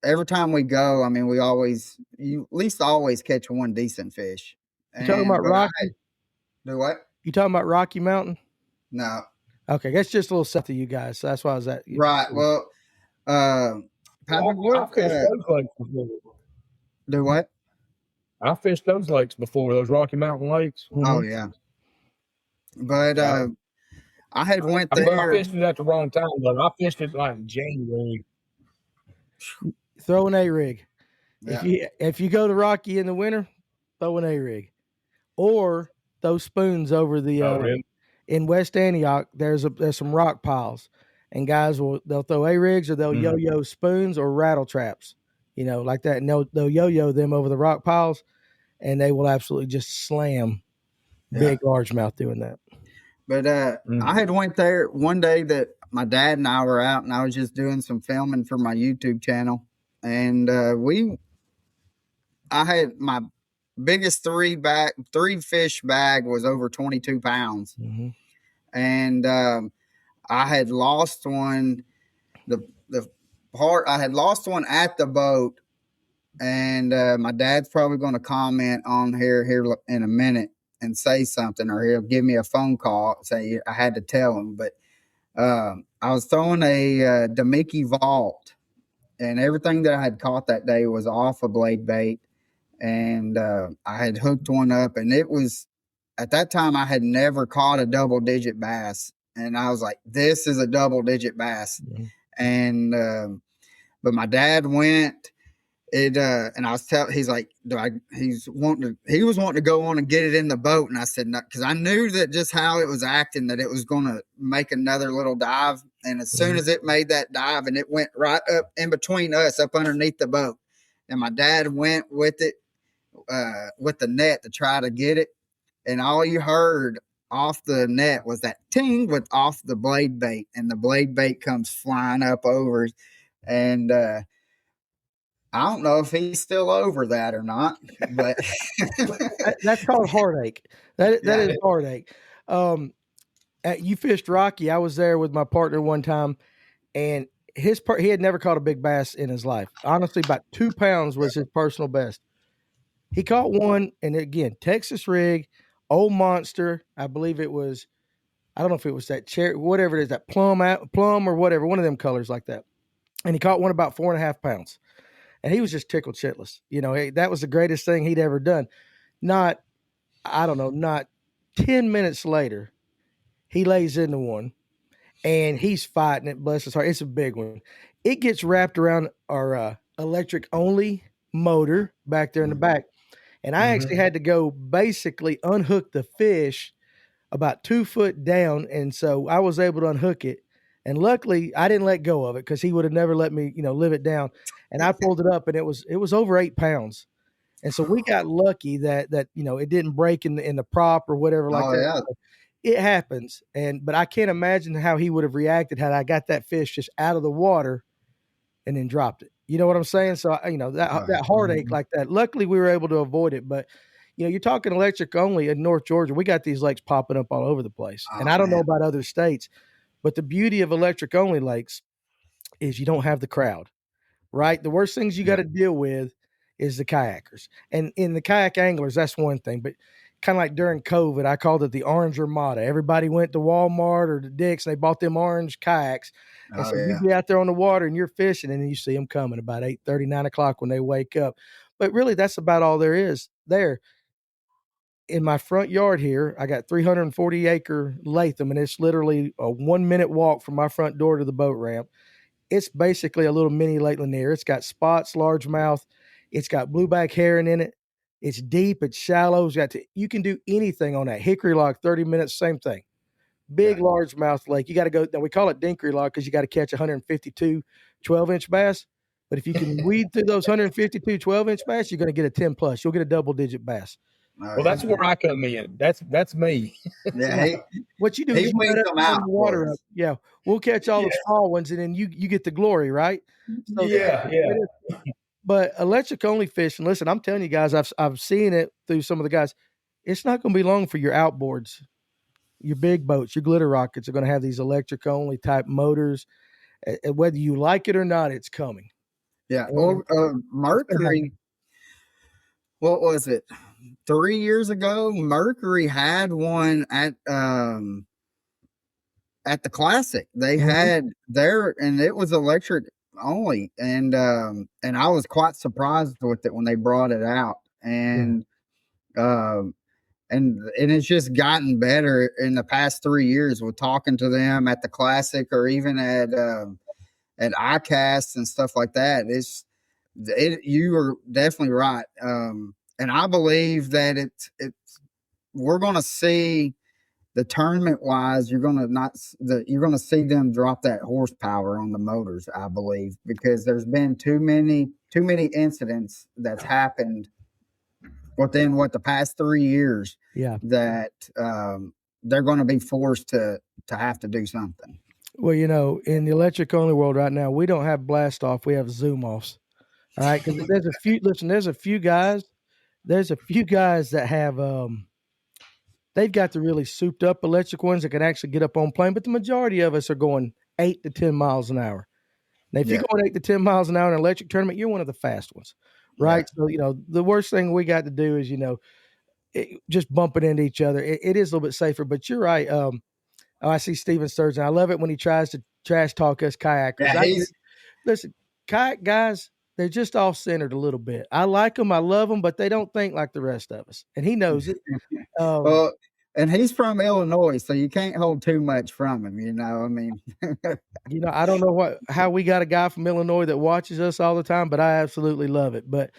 every time we go, you at least always catch one decent fish. You talking about Rocky? Do what? You talking about Rocky Mountain? No. Okay, that's just a little south of you guys. So that's why I was at. Right. Well, I fished those lakes before. Do what? I fished those lakes before, those Rocky Mountain lakes. Oh yeah. But I had went there. I fished it at the wrong time, though. I fished it like in January. Throw an A-rig. Yeah. If you go to Rocky in the winter, throw an A-rig. Or those spoons over the really? In West Antioch, there's some rock piles. And guys they'll throw A-rigs or they'll yo-yo spoons or rattle traps, like that. And they'll yo-yo them over the rock piles, and they will absolutely just slam big largemouth doing that. But I had went there one day that my dad and I were out, and I was just doing some filming for my YouTube channel. And I had my biggest three fish bag was over 22 pounds. Mm-hmm. And I had lost one. The I had lost one at the boat, and my dad's probably going to comment on here in a minute and say something, or he'll give me a phone call, say I had to tell him. But I was throwing a Damiki vault, and everything that I had caught that day was off a blade bait, and I had hooked one up, and it was, at that time I had never caught a double-digit bass, and I was like, this is a double-digit bass. Mm-hmm. And but my dad went. And I was he's like, he was wanting to go on and get it in the boat. And I said, no, because I knew that just how it was acting, that it was going to make another little dive. And as soon as it made that dive, and it went right up in between us, up underneath the boat. And my dad went with it, with the net to try to get it. And all you heard off the net was that ting with off the blade bait. And the blade bait comes flying up over. And, I don't know if he's still over that or not, but that's called heartache. That is heartache. You fished Rocky. I was there with my partner one time, and he had never caught a big bass in his life. Honestly, about 2 pounds was his personal best. He caught one, and again, Texas rig, old monster. I believe it was, I don't know if it was that cherry, whatever it is, that plum or whatever, one of them colors like that. And he caught one about 4.5 pounds. And he was just tickled shitless. You know, that was the greatest thing he'd ever done. Not 10 minutes later, he lays into one, and he's fighting it. Bless his heart. It's a big one. It gets wrapped around our electric-only motor back there in the back. And I actually had to go basically unhook the fish about 2 foot down. And so I was able to unhook it. And luckily, I didn't let go of it, because he would have never let me, live it down. And I pulled it up, and it was over 8 pounds. And so we got lucky that it didn't break in the prop or whatever like that. Yeah. It happens. But I can't imagine how he would have reacted had I got that fish just out of the water and then dropped it. You know what I'm saying? So that heartache like that. Luckily, we were able to avoid it. But you're talking electric only in North Georgia. We got these lakes popping up all over the place. And I don't know about other states. But the beauty of electric only lakes is you don't have the crowd, right? The worst things you got to deal with is the kayakers. And in the kayak anglers, that's one thing. But kind of like during COVID, I called it the Orange Armada. Everybody went to Walmart or to Dick's, and they bought them orange kayaks. And so you be out there on the water and you're fishing, and then you see them coming about 8:30, 9 o'clock when they wake up. But really, that's about all there is there. In my front yard here, I got 340-acre Latham, and it's literally a 1-minute walk from my front door to the boat ramp. It's basically a little mini Lake Lanier. It's got spots, largemouth. It's got blueback herring in it. It's deep. It's shallow. You can do anything on that. Hickory log, 30 minutes, same thing. Big largemouth lake. You got to go. Now we call it dinkery log because you got to catch 152 12-inch bass. But if you can weed through those 152 12-inch bass, you're going to get a 10 plus. You'll get a double-digit bass. Well, that's where I come in. That's me. Yeah. What you do is you put the water up. Yeah. We'll catch all the small ones, and then you get the glory, right? So yeah. But electric only fishing, listen, I'm telling you guys, I've seen it through some of the guys. It's not going to be long for your outboards. Your big boats, your glitter rockets are going to have these electric only type motors. Whether you like it or not, it's coming. Yeah. Well, Mercury, what was it? 3 years ago, Mercury had one at the Classic. They had there, and it was electric only, and I was quite surprised with it when they brought it out, and it's just gotten better in the past 3 years with talking to them at the Classic or even at ICAST and stuff like that. You are definitely right. And I believe that we're going to see the tournament wise, you're going to see them drop that horsepower on the motors, I believe, because there's been too many incidents that's happened within the past 3 years. Yeah. That they're going to be forced to have to do something. Well, in the electric only world right now, we don't have blast off, we have zoom offs. All right. Because there's a few guys that have they've got the really souped up electric ones that can actually get up on plane, but the majority of us are going 8 to 10 miles an hour. Now, if you're going 8 to 10 miles an hour in an electric tournament, you're one of the fast ones, right? So, the worst thing we got to do is, just bumping into each other. It is a little bit safer, but you're right. I see Steven Sturgeon. I love it when he tries to trash talk us kayakers. Yeah, Listen, kayak guys, they're just off-centered a little bit. I like them. I love them, but they don't think like the rest of us. And he knows it. Well, and he's from Illinois, so you can't hold too much from him, I mean. I don't know how we got a guy from Illinois that watches us all the time, but I absolutely love it. But,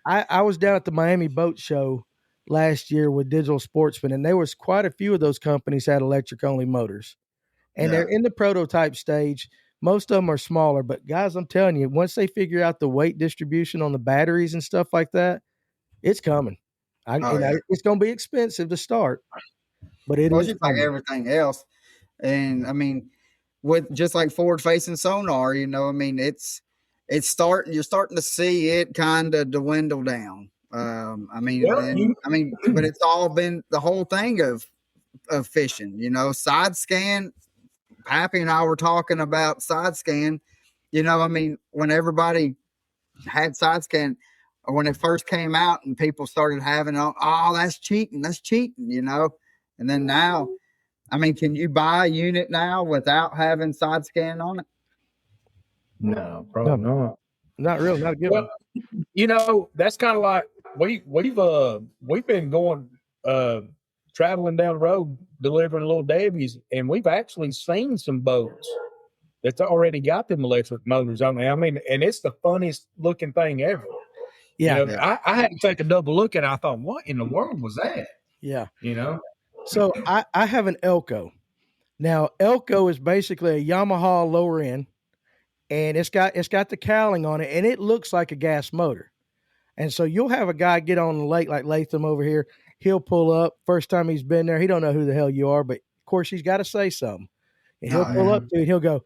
I was down at the Miami Boat Show last year with Digital Sportsman, and there was quite a few of those companies had electric-only motors. And they're in the prototype stage. Most of them are smaller, but guys, I'm telling you, once they figure out the weight distribution on the batteries and stuff like that, it's coming. It's going to be expensive to start, but it is just like everything else. And I mean, with just like forward facing sonar, it's starting. You're starting to see it kind of dwindle down. But it's all been the whole thing of fishing. Side scan. Happy and I were talking about side scan. When everybody had side scan, or when it first came out and people started having, that's cheating, and then now, can you buy a unit now without having side scan on it? No, probably not. Not really, not a good one. That's kind of like we've been going traveling down the road delivering little Debbie's, and we've actually seen some boats that's already got them electric motors on there. And it's the funniest looking thing ever. Yeah. I had to take a double look at it. I thought, what in the world was that? Yeah. So I have an Elko. Now, Elko is basically a Yamaha lower end, and it's got the cowling on it, and it looks like a gas motor. And so you'll have a guy get on the lake like Latham over here. He'll pull up. First time he's been there, he don't know who the hell you are, but of course he's got to say something. And he'll pull up to you and he'll go,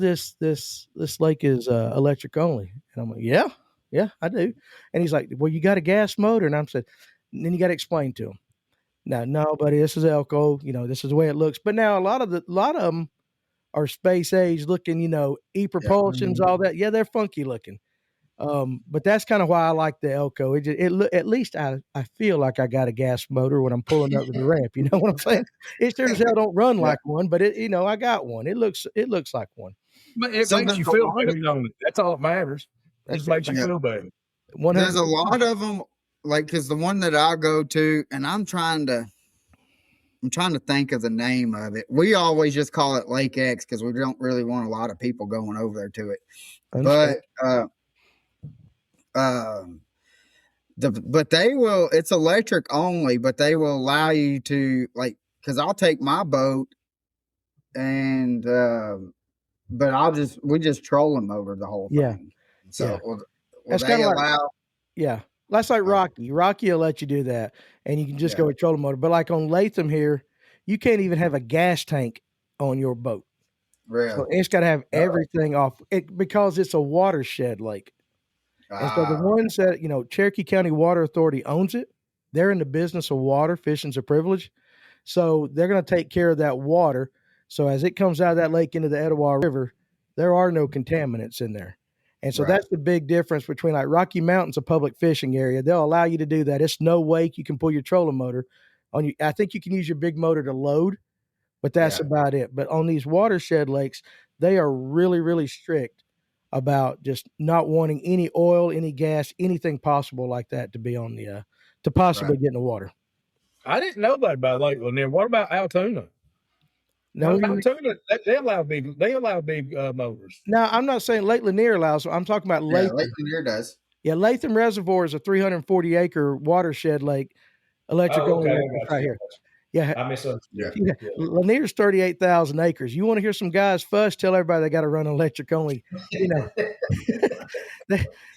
this lake is electric only. And I'm like, yeah, I do. And he's like, well, you got a gas motor. And and then you got to explain to him. Now, no, buddy, this is Elko. This is the way it looks. But now a lot of them are space age looking, e-propulsions, all that. Yeah, they're funky looking. But that's kind of why I like the Elko. At least I feel like I got a gas motor when I'm pulling up to the ramp. You know what I'm saying? It sure as hell don't run like one, but I got one. It looks like one. But it makes you feel better. That's all that matters. It just makes you feel better. There's a lot of them, because the one that I go to, and I'm trying to think of the name of it. We always just call it Lake X because we don't really want a lot of people going over there to it. But they will, it's electric only, but they will allow you to, because I'll take my boat and but we just troll them over the whole thing. So that's kind of like, that's like Rocky. Rocky will let you do that, and you can just go with trolling motor. But like on Latham here, you can't even have a gas tank on your boat. Really? So it's got to have everything off it because it's a watershed lake. And so the ones that, Cherokee County Water Authority owns it. They're in the business of water. Fishing's a privilege. So they're going to take care of that water. So as it comes out of that lake into the Etowah River, there are no contaminants in there. And so that's the big difference between like Rocky Mountain's a public fishing area. They'll allow you to do that. It's no wake. You can pull your trolling motor on you. I think you can use your big motor to load, but that's about it. But on these watershed lakes, they are really, really strict about just not wanting any oil, any gas, anything possible like that to be on the to possibly get in the water. I didn't know that about Lake Lanier. What about Altoona? No, Altoona, they allow big motors. No, I'm not saying Lake Lanier allows. I'm talking about Latham. Lake Lanier does. Yeah, Latham Reservoir is a 340 acre watershed lake, electric only right here. Yeah, I misunderstood. Yeah. Lanier's 38,000 acres. You want to hear some guys fuss? Tell everybody they got to run electric only.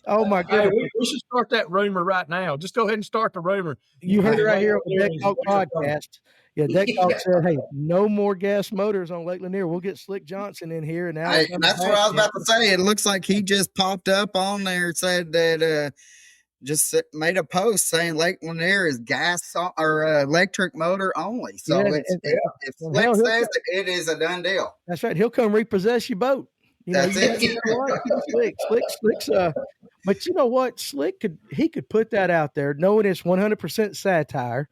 Oh my God! Hey, we should start that rumor right now. Just go ahead and start the rumor. You heard it right here on the Deck Talk podcast. Yeah, Deck Talk said, "Hey, no more gas motors on Lake Lanier. We'll get Slick Johnson in here." And now that's what I was about to say. It looks like he just popped up on there and said that made a post saying Lake Lanier is gas or electric motor only. So if Slick says it is a done deal. That's right. He'll come repossess your boat. That's it. You know what? Slick's but you know what? Slick could put that out there knowing it's 100% satire,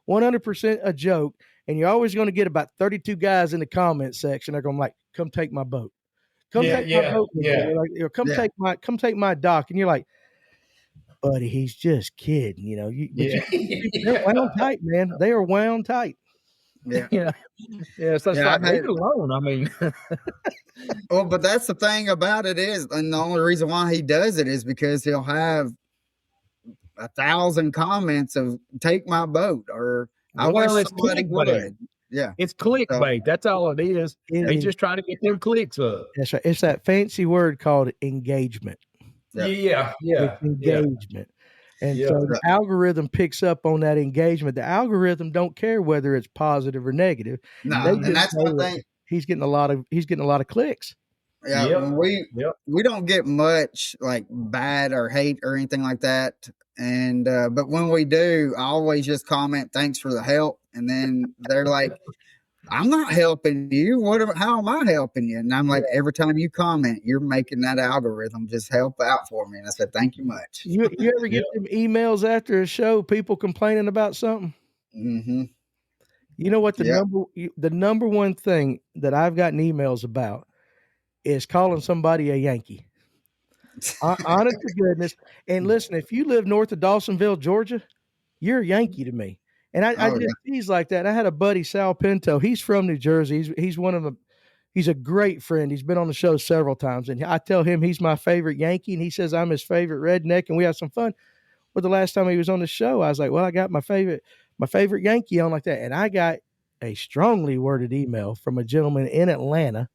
100% a joke, and you're always going to get about 32 guys in the comment section. They're going to like, come take my boat. Come take my boat. Like, come take my dock. And you're like, buddy, he's just kidding. They're wound tight, man. They are wound tight. Yeah. So it's like, leave it alone. I mean, well, but that's the thing about it is, and the only reason why he does it is because he'll have 1,000 comments of "take my boat" or "I wish somebody would." Yeah, it's clickbait. That's all it is. He's just trying to get them clicks up. That's right. It's that fancy word called engagement. Yeah. Engagement. And so the algorithm picks up on that engagement. The algorithm don't care whether it's positive or negative. No, and that's one thing. He's getting a lot of clicks. Yeah, we don't get much like bad or hate or anything like that. And but when we do, I always just comment, "Thanks for the help," and then they're like, "I'm not helping you. How am I helping you?" And I'm like, every time you comment, you're making that algorithm just help out for me. And I said, "Thank you much." You ever get them emails after a show, people complaining about something? Mm-hmm. You know what the number one thing that I've gotten emails about is calling somebody a Yankee. Honest to goodness. And listen, if you live north of Dawsonville, Georgia, you're a Yankee to me. And I just tease like that. I had a buddy, Sal Pinto. He's from New Jersey. He's a great friend. He's been on the show several times. And I tell him he's my favorite Yankee, and he says I'm his favorite redneck, and we have some fun. But the last time he was on the show, I was like, well, I got my favorite Yankee on like that. And I got a strongly worded email from a gentleman in Atlanta,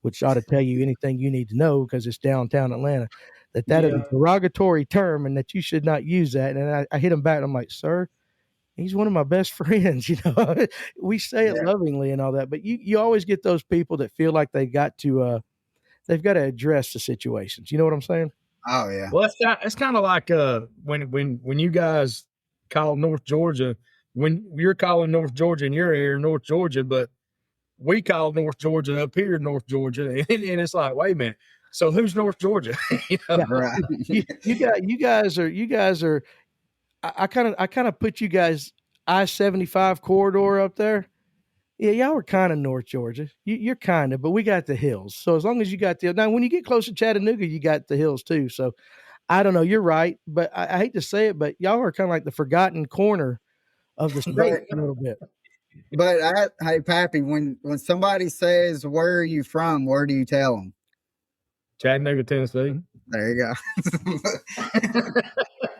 which ought to tell you anything you need to know because it's downtown Atlanta, that is a derogatory term and that you should not use that. And I hit him back and I'm like, sir, he's one of my best friends. We say it lovingly and all that, but you always get those people that feel like they've got to address the situations. You know what I'm saying? Oh yeah. Well, it's kind of like when you guys call North Georgia, when you're calling North Georgia in your area, North Georgia, but we call North Georgia up here, North Georgia, and it's like, wait a minute. So who's North Georgia? Right. You guys are. I kind of put you guys I-75 corridor up there. Yeah, y'all are kind of North Georgia. You're kind of, but we got the hills. So as long as you got now when you get close to Chattanooga, you got the hills too. So I don't know. You're right, but I hate to say it, but y'all are kind of like the forgotten corner of the state a little bit. But hey, Pappy, when somebody says, "Where are you from?" where do you tell them? Chattanooga, Tennessee. There you go.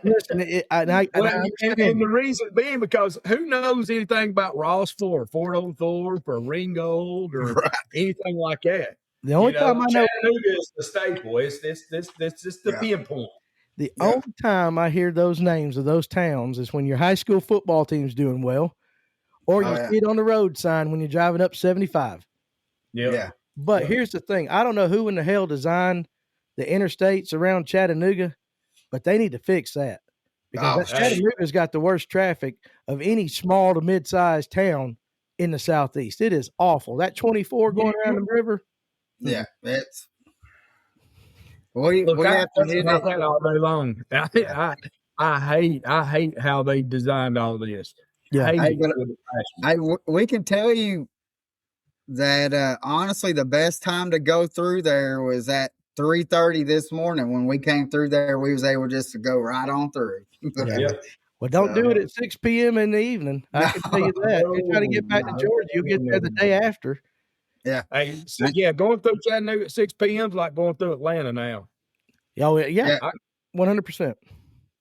Listen, and the reason being because who knows anything about Rossville or Fort Oglethorpe or Ringgold or anything like that. The only time I know Chattanooga is the staple. It's just the pinpoint. The only time I hear those names of those towns is when your high school football team's doing well, or you see it on the road sign when you're driving up 75. Yeah. But here's the thing. I don't know who in the hell designed the interstates around Chattanooga, but they need to fix that because Chattanooga's got the worst traffic of any small to mid-sized town in the Southeast. It is awful. That 24 going around the river. Yeah, it's. We have to hit that all day long. I hate how they designed all this. Yeah, we can tell you that honestly, the best time to go through there was at 3:30 this morning when we came through there. We was able just to go right on through. Well, don't do it at 6 p.m. in the evening. I can tell you that. If you're trying to get back to Georgia, you'll get there the day after. Yeah. Hey, going through Chattanooga at 6 p.m. is like going through Atlanta now. Oh, yeah. 100%.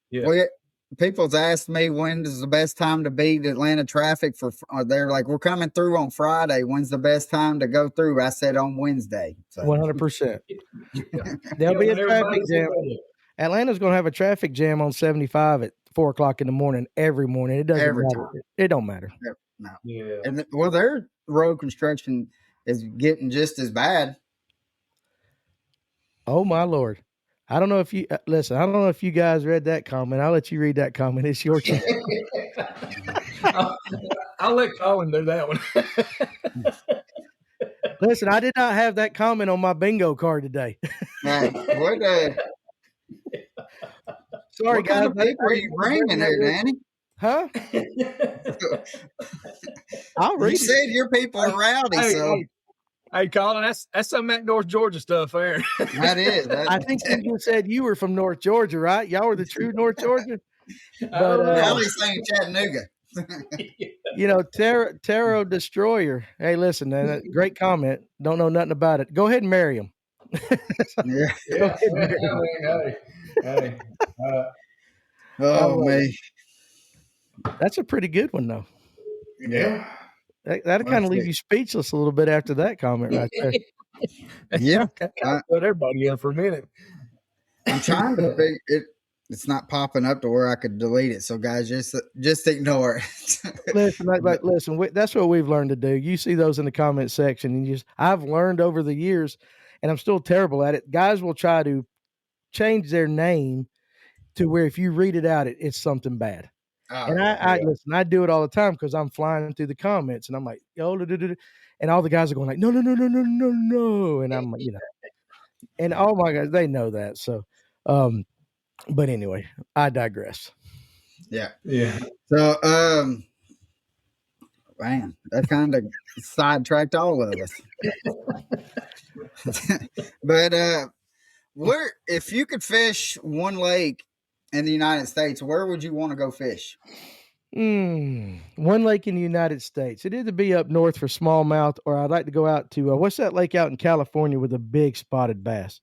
Yeah. Well, people's asked me when is the best time to beat Atlanta traffic they're like, we're coming through on Friday. When's the best time to go through? I said on Wednesday. So. 100%. There'll be a traffic jam. Atlanta's going to have a traffic jam on 75 at 4:00 in the morning every morning. It doesn't matter. It don't matter. No. Yeah. And their road construction is getting just as bad. Oh my Lord. I don't know if you listen. I don't know if you guys read that comment. I'll let you read that comment. It's your turn. I'll let Colin do that one. Listen, I did not have that comment on my bingo card today. What Sorry, kind guys. of people are you bringing there, Danny? Huh? I'll read You it. said your people are rowdy, so Hey, Colin, that's some of that North Georgia stuff there. that is. I think you said you were from North Georgia, right? Y'all were the true North Georgia. But now he's saying Chattanooga. You know, Tarot Destroyer. Hey, listen, man, great comment. Don't know nothing about it. Go ahead and marry him. Yeah. Hey. Oh, me. That's a pretty good one, though. Yeah. That'll kind of leave you speechless a little bit after that comment right there. Yeah. Put everybody in for a minute. I'm trying to figure it. It's not popping up to where I could delete it. So, guys, just ignore it. Listen, that's what we've learned to do. You see those in the comment section, and I've learned over the years, and I'm still terrible at it. Guys will try to change their name to where if you read it out, it's something bad. And I listen, I do it all the time because I'm flying through the comments and I'm like, and all the guys are going like, no. And I'm like, and oh my God, they know that. So, but anyway, I digress. Yeah. Yeah. So, man, that kind of sidetracked all of us. But if you could fish one lake in the United States, where would you want to go fish? One lake in the United States. It'd either be up north for smallmouth, or I'd like to go out to what's that lake out in California with a big spotted bass?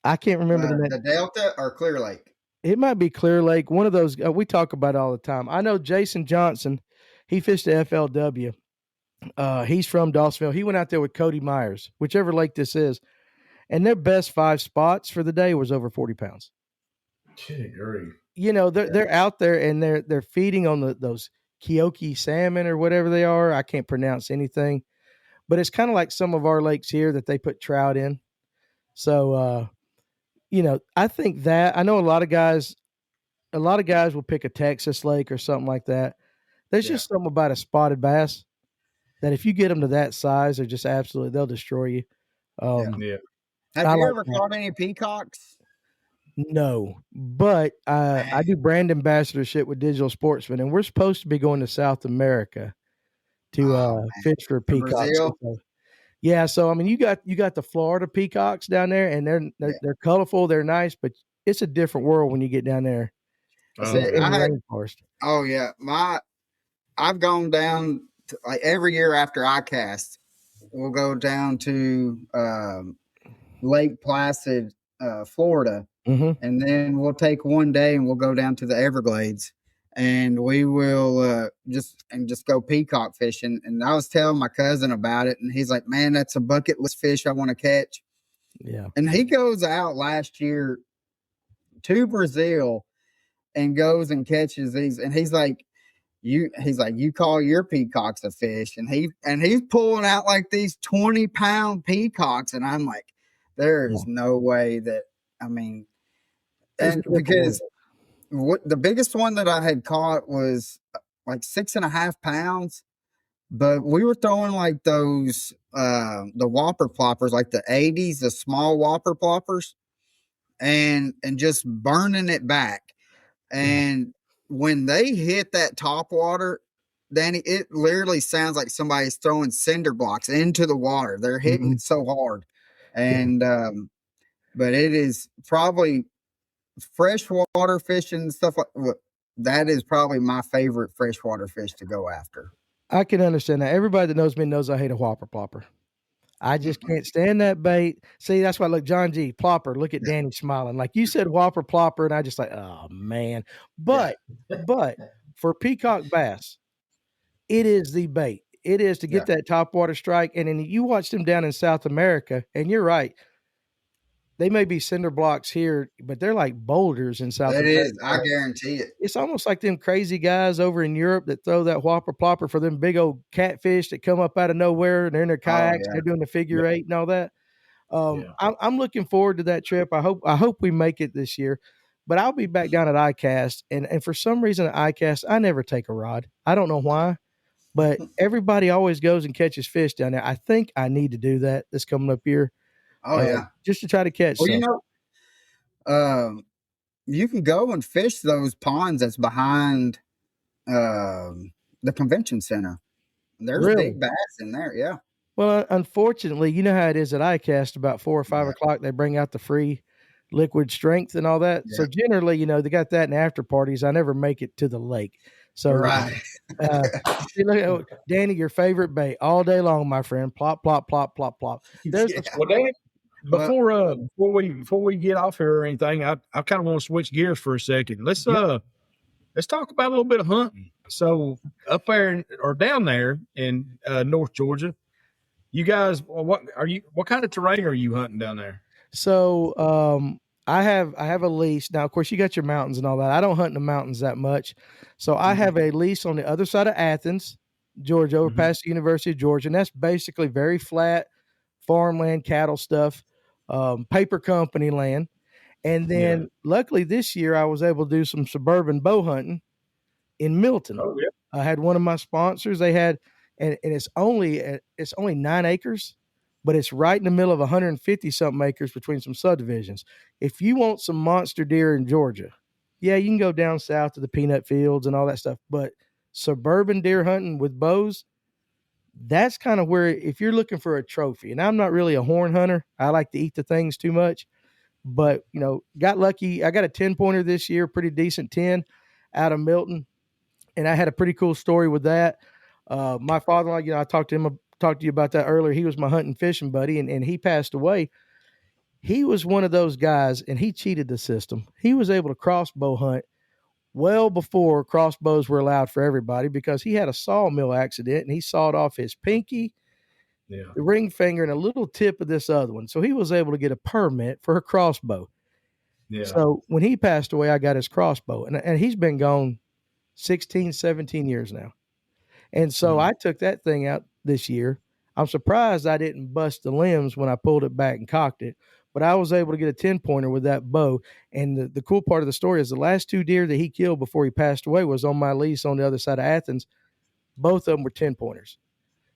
I can't remember the name. The Delta or Clear Lake? It might be Clear Lake. One of those we talk about all the time. I know Jason Johnson. He fished the FLW. He's from Dawsonville. He went out there with Cody Myers, whichever lake this is, and their best 5 spots for the day was over 40 pounds. They're out there and they're feeding on those Kyoki salmon or whatever they are. I can't pronounce anything, but it's kind of like some of our lakes here that they put trout in. So, I think that I know a lot of guys will pick a Texas lake or something like that. There's just something about a spotted bass that if you get them to that size, they're just they'll destroy you. Have you ever caught any peacocks? No, but I do brand ambassadorship with Digital Sportsman, and we're supposed to be going to South America to fish for peacocks. Yeah, so I mean, you got the Florida peacocks down there, and they're colorful, they're nice, but it's a different world when you get down there. Oh yeah, I've gone down to, like every year after I cast, we'll go down to Lake Placid, Florida. Mm-hmm. And then we'll take one day and we'll go down to the Everglades and we will just go peacock fishing. And I was telling my cousin about it and he's like, man, that's a bucket list fish I want to catch. Yeah. And he goes out last year to Brazil and goes and catches these. And he's like, you call your peacocks a fish. And he's pulling out like these 20-pound peacocks. And I'm like, there is no way that, I mean, and because the biggest one that I had caught was like 6.5 pounds, but we were throwing like those, the whopper ploppers, like the 80s, the small whopper ploppers and just burning it back. And when they hit that top water, Danny, it literally sounds like somebody's throwing cinder blocks into the water. They're hitting it so hard. And, but it is probably freshwater fishing and stuff like that is probably my favorite freshwater fish to go after. I can understand that. Everybody that knows me knows I hate a whopper plopper. I just can't stand that bait. See, that's why, look, John G. Plopper, look at Danny smiling. Like you said, whopper plopper, and I just like, oh, man. But for peacock bass, it is the bait. It is to get that top water strike. And then you watch them down in South America, and you're right. They may be cinder blocks here, but they're like boulders in South America. It is. I guarantee it. It's almost like them crazy guys over in Europe that throw that whopper plopper for them big old catfish that come up out of nowhere and they're in their kayaks. They're doing the figure 8 and all that. I'm looking forward to that trip. I hope we make it this year. But I'll be back down at ICAST, and for some reason at ICAST, I never take a rod. I don't know why, but everybody always goes and catches fish down there. I think I need to do that this coming up year. Oh yeah, just to try to catch well, some. You can go and fish those ponds that's behind the convention center. There's big bass in there. Yeah. Well, unfortunately, you know how it is at ICAST. About 4 or 5 o'clock, they bring out the free liquid strength and all that. Yeah. So generally, they got that in after parties. I never make it to the lake. So right. Danny, your favorite bait all day long, my friend. Plop, plop, plop, plop, plop. Well, Danny, before we get off here or anything, I kind of want to switch gears for a second. Let's talk about a little bit of hunting. So up there or down there in North Georgia, you guys, what kind of terrain are you hunting down there? So I have a lease. Now, of course, you got your mountains and all that. I don't hunt in the mountains that much. So I have a lease on the other side of Athens, Georgia, over past the University of Georgia. And that's basically very flat farmland, cattle stuff, paper company land. And then luckily this year I was able to do some suburban bow hunting in Milton. Oh, yeah. I had one of my sponsors. They had, and it's only 9 acres, but it's right in the middle of 150 something acres between some subdivisions. If you want some monster deer in Georgia, yeah, you can go down south to the peanut fields and all that stuff. But suburban deer hunting with bows, that's kind of where, if you're looking for a trophy, and I'm not really a horn hunter, I like to eat the things too much, but got lucky. I got a 10-pointer this year, pretty decent 10 out of Milton. And I had a pretty cool story with that. My father-in-law, I talked to you about that earlier. He was my hunting fishing buddy, and he passed away. He was one of those guys, and he cheated the system. He was able to crossbow hunt well before crossbows were allowed for everybody, because he had a sawmill accident and he sawed off his pinky, the ring finger, and a little tip of this other one. So he was able to get a permit for a crossbow. Yeah. So when he passed away, I got his crossbow, and he's been gone 16, 17 years now. And so I took that thing out this year. I'm surprised I didn't bust the limbs when I pulled it back and cocked it, but I was able to get a 10-pointer with that bow. And the cool part of the story is the last 2 deer that he killed before he passed away was on my lease on the other side of Athens. Both of them were 10-pointers.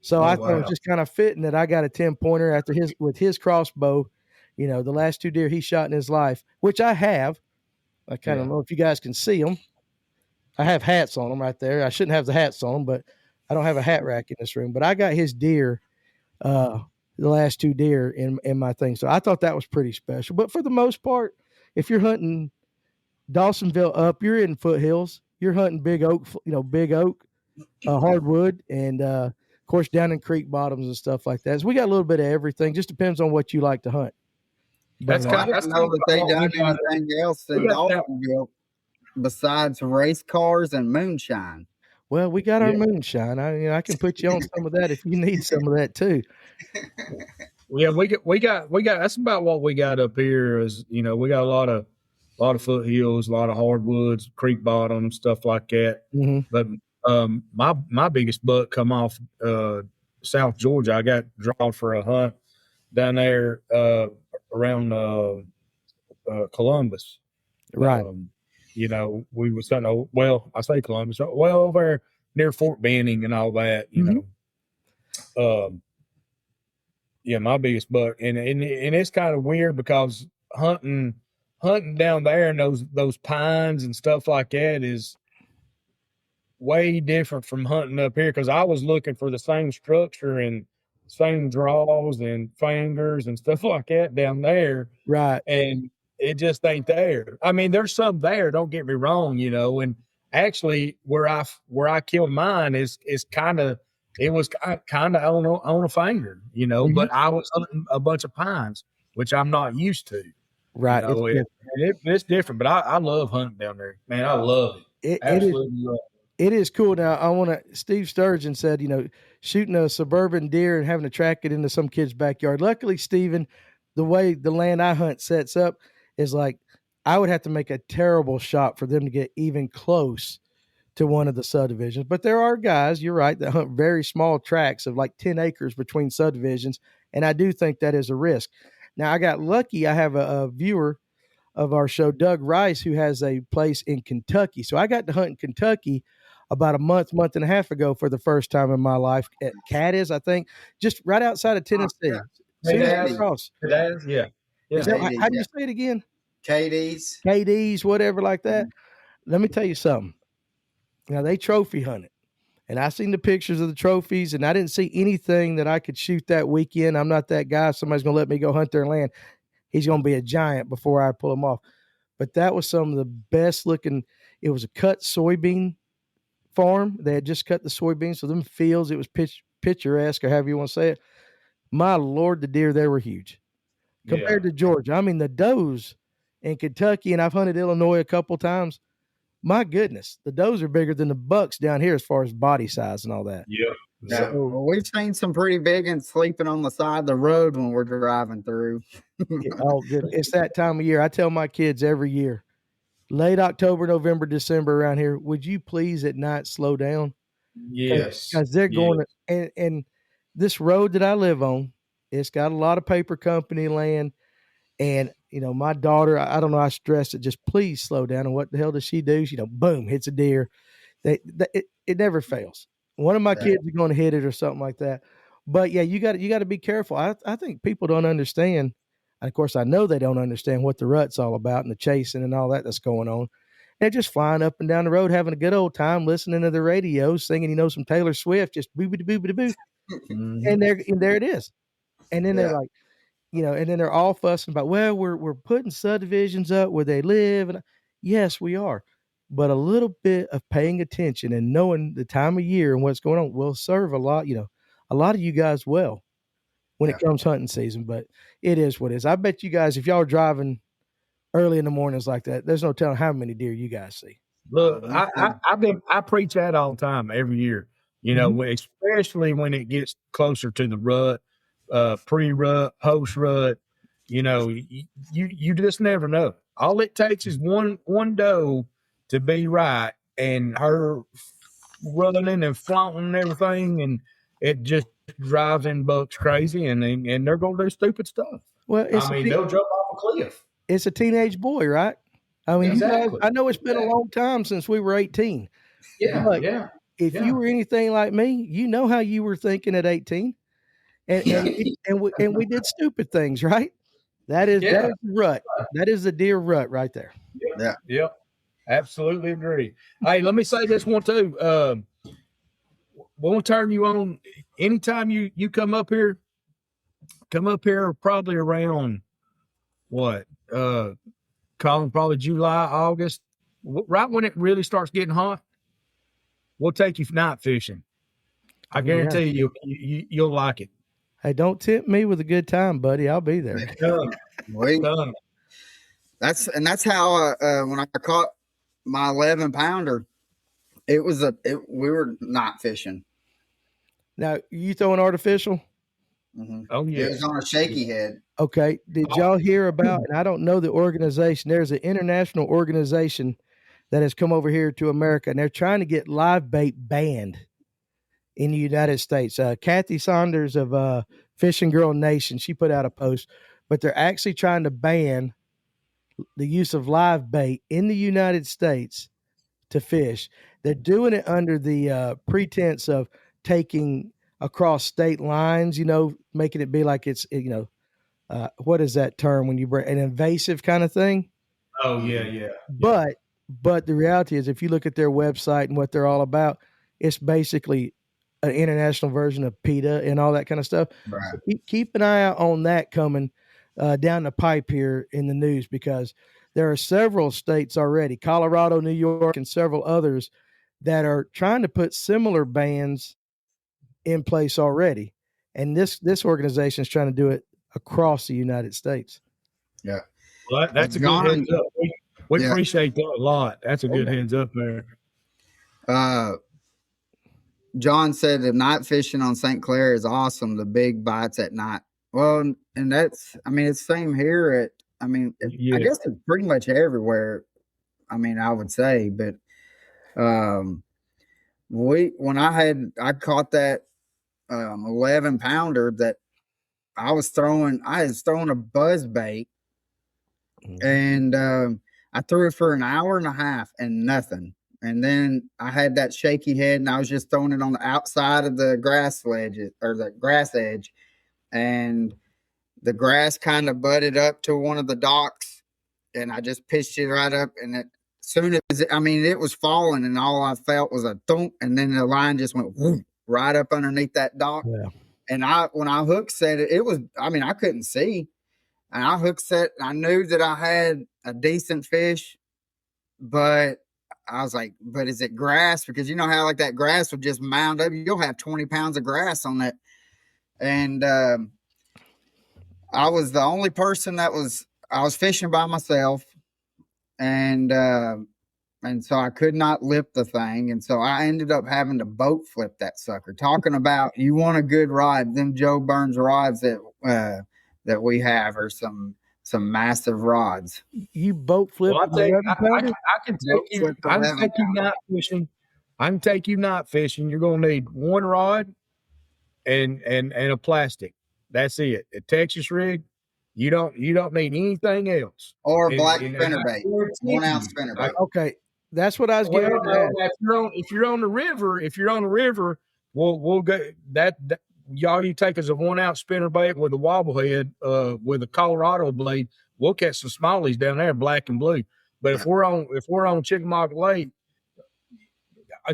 So I thought it was just kind of fitting that I got a 10-pointer with his crossbow. The last 2 deer he shot in his life, which I have. I kind of don't know if you guys can see them. I have hats on them right there. I shouldn't have the hats on them, but I don't have a hat rack in this room. But I got his deer, the last 2 deer in my thing. So I thought that was pretty special. But for the most part, if you're hunting Dawsonville up, you're in foothills. You're hunting big oak, hardwood, and of course down in creek bottoms and stuff like that. So we got a little bit of everything. Just depends on what you like to hunt. But I didn't know that they done anything else in Dawsonville besides race cars and moonshine. Well, we got our moonshine. I can put you on some of that if you need some of that too. Yeah, we got. That's about what we got up here. Is we got a lot of foothills, a lot of hardwoods, creek bottom, stuff like that. Mm-hmm. But my biggest buck come off South Georgia. I got drawn for a hunt down there around Columbus. Right. We was hunting. Well, I say Columbus. Well, over there near Fort Benning and all that. My biggest buck, and it's kind of weird because hunting down there in those pines and stuff like that is way different from hunting up here, because I was looking for the same structure and same draws and fingers and stuff like that down there. Right. And it just ain't there. I mean, there's some there, don't get me wrong, and actually where I killed mine is kind of, it was kind of on a finger, but I was hunting a bunch of pines, which I'm not used to. Right. It's different, but I love hunting down there, man. I love it. Absolutely love it. It is cool. Now, Steve Sturgeon said, shooting a suburban deer and having to track it into some kid's backyard. Luckily, Steven, the way the land I hunt sets up is like, I would have to make a terrible shot for them to get even close to one of the subdivisions. But there are guys, you're right, that hunt very small tracts of like 10 acres between subdivisions. And I do think that is a risk. Now I got lucky. I have a viewer of our show, Doug Rice, who has a place in Kentucky. So I got to hunt in Kentucky about a month and a half ago for the first time in my life at Cadiz, I think, just right outside of Tennessee. Soon as you cross. Yeah. Is that, how do you say it again? KD's, whatever like that. Let me tell you something. Now they trophy hunted, and I seen the pictures of the trophies, and I didn't see anything that I could shoot that weekend. I'm not that guy. If somebody's gonna let me go hunt their land, he's gonna be a giant before I pull him off. But that was some of the best looking. It was a cut soybean farm. They had just cut the soybeans, so them fields. It was picturesque, or however you want to say it. My Lord, the deer there were huge compared to Georgia. I mean, the does in Kentucky, and I've hunted Illinois a couple times. My goodness, the does are bigger than the bucks down here as far as body size and all that. Yeah. So, well, we've seen some pretty big ones sleeping on the side of the road when we're driving through. Oh, good. It's that time of year. I tell my kids every year, late October, November, December around here, would you please at night slow down? Yes. Because they're going to, and this road that I live on, it's got a lot of paper company land. And, you know, my daughter, I don't know, I stress it, just please slow down. And what the hell does she do? She, boom, hits a deer. It never fails. One of my kids is going to hit it or something like that. But yeah, you got to be careful. I think people don't understand. And of course, I know they don't understand what the rut's all about and the chasing and all that's going on. They're just flying up and down the road, having a good old time, listening to the radio, singing, some Taylor Swift, just boo-boo-boo-boo-boo. And there it is. And then they're like, and then they're all fussing about, well, we're putting subdivisions up where they live. And yes, we are. But a little bit of paying attention and knowing the time of year and what's going on will serve a lot of you guys well when it comes hunting season. But it is what it is. I bet you guys, if y'all are driving early in the mornings like that, there's no telling how many deer you guys see. Look, I preach that all the time every year, especially when it gets closer to the rut, pre-rut, post-rut, you just never know. All it takes is one doe to be right, and her running and flaunting and everything, and it just drives in bucks crazy, and they're going to do stupid stuff. Well, they'll jump off a cliff. It's a teenage boy, right? I mean, exactly. You guys, I know it's been a long time since we were 18. If you were anything like me, you know how you were thinking at 18. And we did stupid things, right? That is the rut. That is the deer rut right there. Yeah. Absolutely agree. Hey, let me say this one too. We'll turn you on anytime you come up here probably around what? Colin, probably July, August, right when it really starts getting hot. We'll take you night fishing. I guarantee you'll like it. Hey, don't tempt me with a good time, buddy. I'll be there. That's how when I caught my 11-pounder, we were night fishing. Now, you throwing artificial? Mm-hmm. Oh yeah, it was on a shaky head. Okay, did y'all hear about? And I don't know the organization. There's an international organization that has come over here to America, and they're trying to get live bait banned in the United States. Kathy Saunders of Fishing Girl Nation, she put out a post, but they're actually trying to ban the use of live bait in the United States to fish. They're doing it under the pretense of taking across state lines, making it be like it's, what is that term when you bring an invasive kind of thing? Oh yeah. But the reality is, if you look at their website and what they're all about, it's basically an international version of PETA and all that kind of stuff. Right. So keep an eye out on that coming down the pipe here in the news, because there are several states already, Colorado, New York, and several others that are trying to put similar bans in place already. And this organization is trying to do it across the United States. Yeah. Well, that's a good heads up. We appreciate that a lot. That's a good heads up there. John said that night fishing on St. Clair is awesome. The big bites at night. Well, and it's the same here I guess it's pretty much everywhere. I would say, but when I caught that 11-pounder that I was throwing a buzz bait, and I threw it for an hour and a half and nothing. And then I had that shaky head, and I was just throwing it on the outside of the grass ledge or the grass edge, and the grass kind of butted up to one of the docks, and I just pitched it right up. And as soon as it was falling, and all I felt was a thump, and then the line just went whoop, right up underneath that dock. Yeah. And when I hook set it was, I couldn't see. And I hook set, I knew that I had a decent fish, but I was like, but is it grass? Because you know how like that grass would just mound up. You'll have 20 pounds of grass on that. And I was the only person I was fishing by myself. And so I could not lip the thing. And so I ended up having to boat flip that sucker. Talking about, you want a good rod, them Joe Burns rods that we have are some massive rods. You boat flip? Well, I can take you night fishing. I can take you night fishing. You're going to need one rod and a plastic. That's it. A Texas rig. You don't need anything else. Or a black spinnerbait, 1 ounce spinnerbait. Okay, that's what I was getting at. If you're on the river, we'll go that. Y'all, you take us a 1 ounce spinnerbait with a wobble head, with a Colorado blade. We'll catch some smallies down there, black and blue. But if we're on Chickamauga Lake,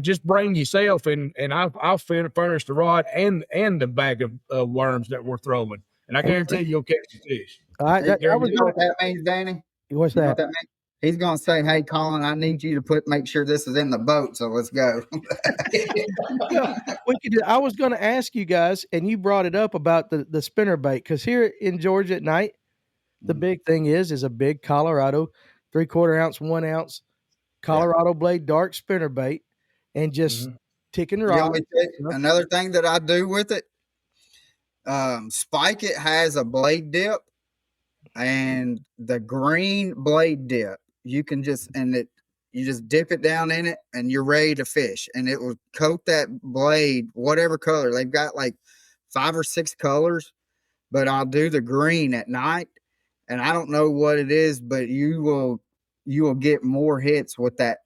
just bring yourself and I'll furnish the rod and the bag of worms that we're throwing, and I guarantee you'll catch the fish. All right, you know what that means, Danny? What's that? You know what that means? He's gonna say, "Hey, Colin, I need you to make sure this is in the boat. So let's go." I was going to ask you guys, and you brought it up about the spinnerbait, because here in Georgia at night, the big thing is a big Colorado 3/4 ounce, 1 ounce Colorado blade dark spinnerbait, and just ticking rod. Another thing that I do with it, Spike It has a blade dip, and the green blade dip. You can just you just dip it down in it and you're ready to fish, and it will coat that blade whatever color. They've got like 5 or 6 colors, but I'll do the green at night, and I don't know what it is, but you will get more hits with it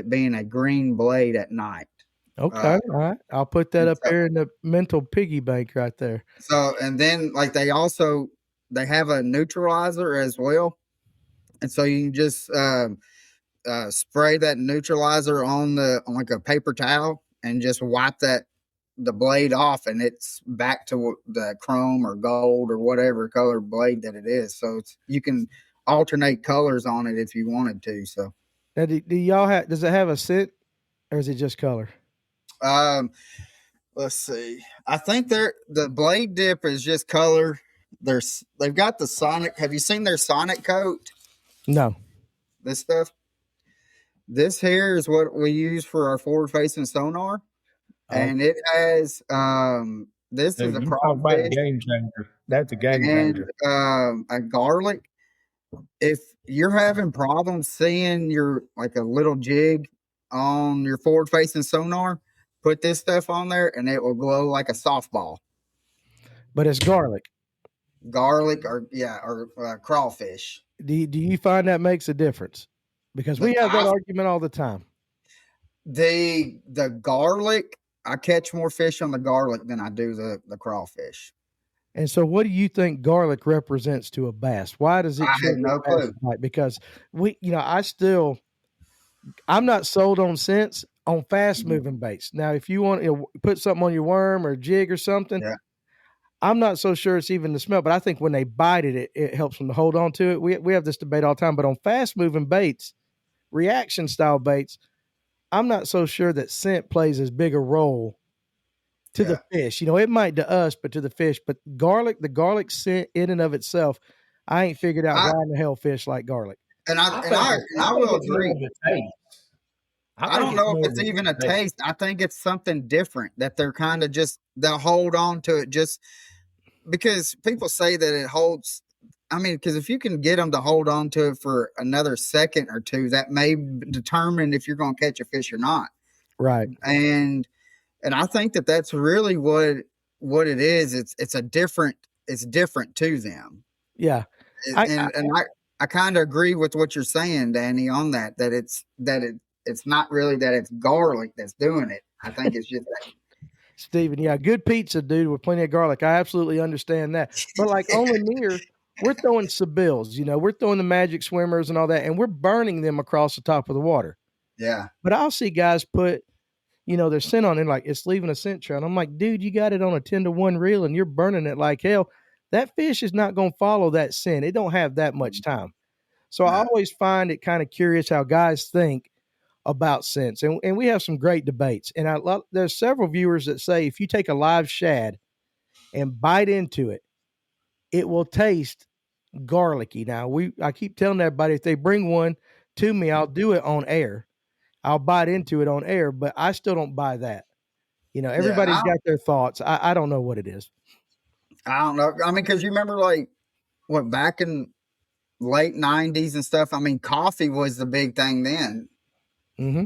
being a green blade at night. Okay, all right. I'll put that up there in the mental piggy bank right there. So, and then like they have a neutralizer as well. And so you can just spray that neutralizer on like a paper towel and just wipe the blade off, and it's back to the chrome or gold or whatever color blade that it is. So you can alternate colors on it if you wanted to. So now, do y'all does it have a scent, or is it just color? Let's see. I think the blade dip is just color. They've got the Sonic. Have you seen their Sonic coat? No. This stuff. This here is what we use for our forward-facing sonar, and it has this is a crawfish. Game changer. That's a game changer. And a garlic. If you're having problems seeing like a little jig on your forward-facing sonar, put this stuff on there, and it will glow like a softball. But it's garlic. Garlic or crawfish. Do you find that makes a difference? Because we have that argument all the time. The garlic, I catch more fish on the garlic than I do the crawfish. And so what do you think garlic represents to a bass? Why does it? I have no clue. Because I'm not sold on scents on fast moving baits. Now, if you want to put something on your worm or jig or something, I'm not so sure it's even the smell, but I think when they bite it helps them to hold on to it. We have this debate all the time, but on fast moving baits, reaction style baits, I'm not so sure that scent plays as big a role to the fish. It might to us, but to the fish. But the garlic scent in and of itself, I ain't figured out why in the hell fish like garlic. And I will agree. I don't know if it's even a taste. I think it's something different that they're kind of they'll hold on to it just because people say that it holds. I mean, because if you can get them to hold on to it for another second or two, that may determine if you're going to catch a fish or not. Right. And I think that's really what it is. It's a different it's different to them. Yeah. I kind of agree with what you're saying, Danny, on that it's not really that it's garlic that's doing it. I think it's just that. Steven, yeah, good pizza, dude, with plenty of garlic. I absolutely understand that. But like on Lanier, we're throwing Seville's, we're throwing the Magic Swimmers and all that, and we're burning them across the top of the water. Yeah. But I'll see guys put, their scent on it, like it's leaving a scent trail. And I'm like, dude, you got it on a 10-to-1 reel and you're burning it like hell. That fish is not going to follow that scent. It don't have that much time. So I always find it kind of curious how guys think about scents. And we have some great debates. And there's several viewers that say if you take a live shad and bite into it, it will taste garlicky. Now, I keep telling everybody if they bring one to me, I'll do it on air. I'll bite into it on air, but I still don't buy that. Everybody's got their thoughts. I don't know what it is. I don't know. I mean, because you remember back in late 90s and stuff, I mean, coffee was the big thing then. Mm-hmm.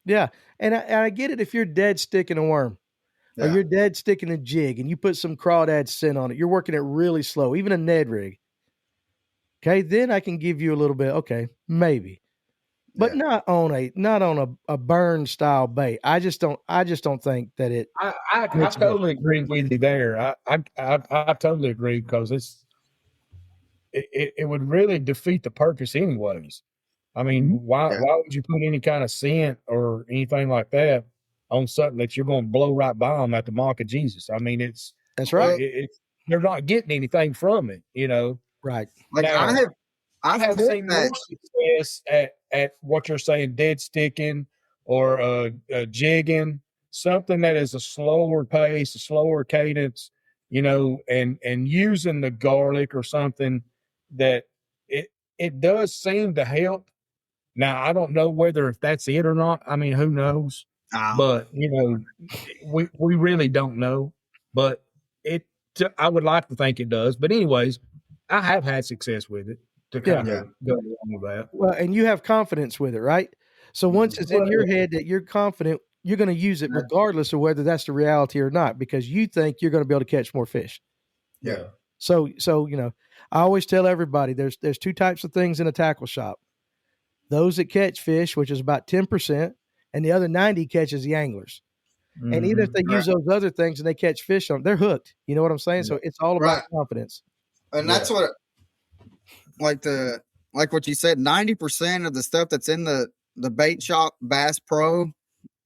Yeah. And I get it if you're dead sticking a worm or you're dead sticking a jig and you put some crawdad scent on it, you're working it really slow, even a Ned rig. Okay. Then I can give you a little bit. Okay. Maybe. But not on a burn style bait. I just don't think that it. I totally agree with you there. I totally agree because it would really defeat the purpose anyways. I mean, why would you put any kind of scent or anything like that on something that you're going to blow right by them at the mark of Jesus? I mean, that's right. They're not getting anything from it, Right. Like now, I have seen more success at what you're saying, dead sticking or jigging, something that is a slower pace, a slower cadence, and using the garlic or something that it does seem to help. Now, I don't know whether if that's it or not. I mean, who knows? But, we really don't know. But I would like to think it does. But anyways, I have had success with it. To kind of go along with that. Well, and you have confidence with it, right? So once it's in your head that you're confident, you're going to use it regardless of whether that's the reality or not, because you think you're going to be able to catch more fish. Yeah. So I always tell everybody there's two types of things in a tackle shop. Those that catch fish, which is about 10%, and the other 90 catches the anglers. Mm-hmm. And even if they use those other things and they catch fish on them, they're hooked. You know what I'm saying? Yeah. So it's all about confidence. And that's what like what you said, 90% of the stuff that's in the bait shop Bass Pro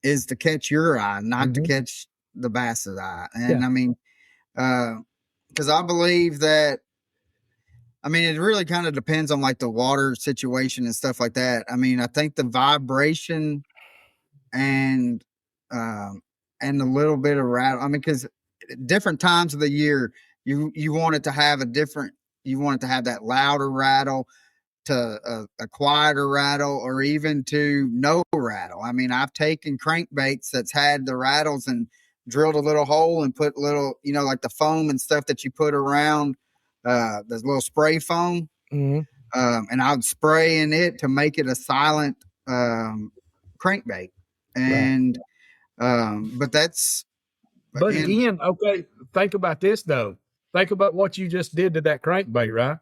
is to catch your eye, not to catch the bass's eye. And I mean, because I believe that, I mean, it really kind of depends on like the water situation and stuff like that. I mean, I think the vibration and a little bit of rattle. I mean, because different times of the year, you want it to have you want it to have that louder rattle to a quieter rattle or even to no rattle. I mean, I've taken crankbaits that's had the rattles and drilled a little hole and put little, like the foam and stuff that you put around the little spray foam. Mm-hmm. And I would spray in it to make it a silent crankbait. And but that's again, okay, think about this though. Think about what you just did to that crankbait, right?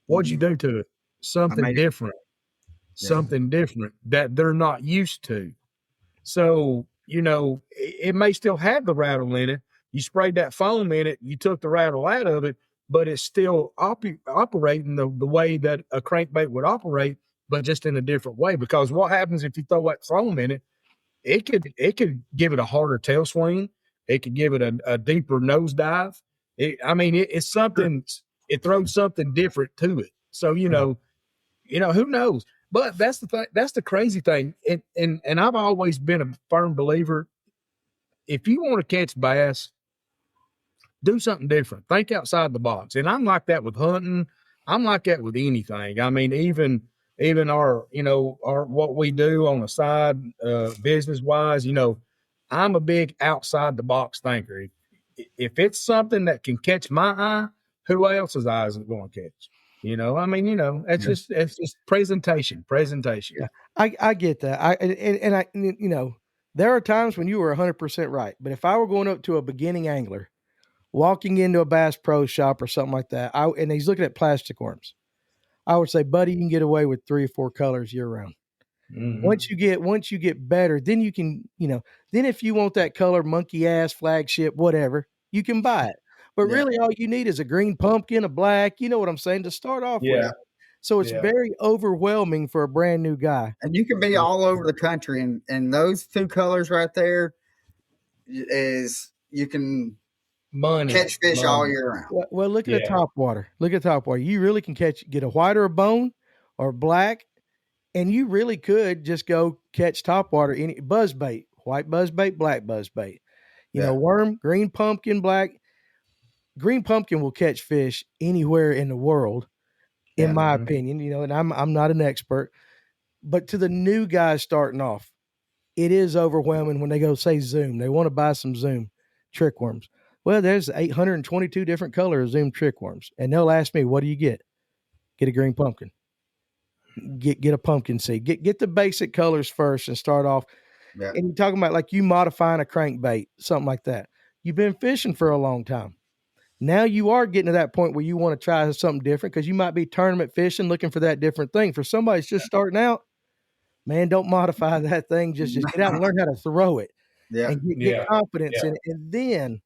What'd you do to it? Something different. Something different that they're not used to. So, it may still have the rattle in it. You sprayed that foam in it, you took the rattle out of it, but it's still operating the way that a crankbait would operate, but just in a different way. Because what happens if you throw that foam in it? It could give it a harder tail swing. It could give it a deeper nosedive. It's something. It throws something different to it. So who knows? But that's the thing. That's the crazy thing. And I've always been a firm believer. If you want to catch bass, do something different. Think outside the box. And I'm like that with hunting. I'm like that with anything. I mean, even our what we do on the side, business wise. I'm a big outside the box thinker. If it's something that can catch my eye, who else's eye is it going to catch? It's just presentation. Yeah, I get that. There are times when you were 100% right. But if I were going up to a beginning angler walking into a Bass Pro Shop or something like that, and he's looking at plastic worms, I would say, buddy, you can get away with 3 or 4 colors year round. Mhm. Once you get better, then you can, then if you want that color, monkey ass, flagship, whatever, you can buy it. But Yeah. really all you need is a green pumpkin, a black, you know what I'm saying, to start off with. Yeah. So it's Yeah. very overwhelming for a brand new guy. And you can be all over the country, and those 2 colors right there is you can Money. catch fish all Money. year round. Well, look at the Yeah. top water. Look at top water. You really can get a white or a bone or black, and you really could just go catch top water, any buzz bait, white buzz bait, black buzz bait. Worm, green pumpkin, black. Green pumpkin will catch fish anywhere in the world, in my opinion. And I'm not an expert, but to the new guys starting off, it is overwhelming when they go say Zoom. They want to buy some Zoom trick worms. Well, there's 822 different colors of Zoom trick worms, and they'll ask me, "What do you get?" Get a green pumpkin. Get a pumpkin seed. Get the basic colors first and start off. Yeah. And you're talking about like you modifying a crankbait, something like that. You've been fishing for a long time. Now you are getting to that point where you want to try something different because you might be tournament fishing, looking for that different thing. For somebody that's just starting out, man, don't modify that thing. Just get out and learn how to throw it and get confidence in it, and then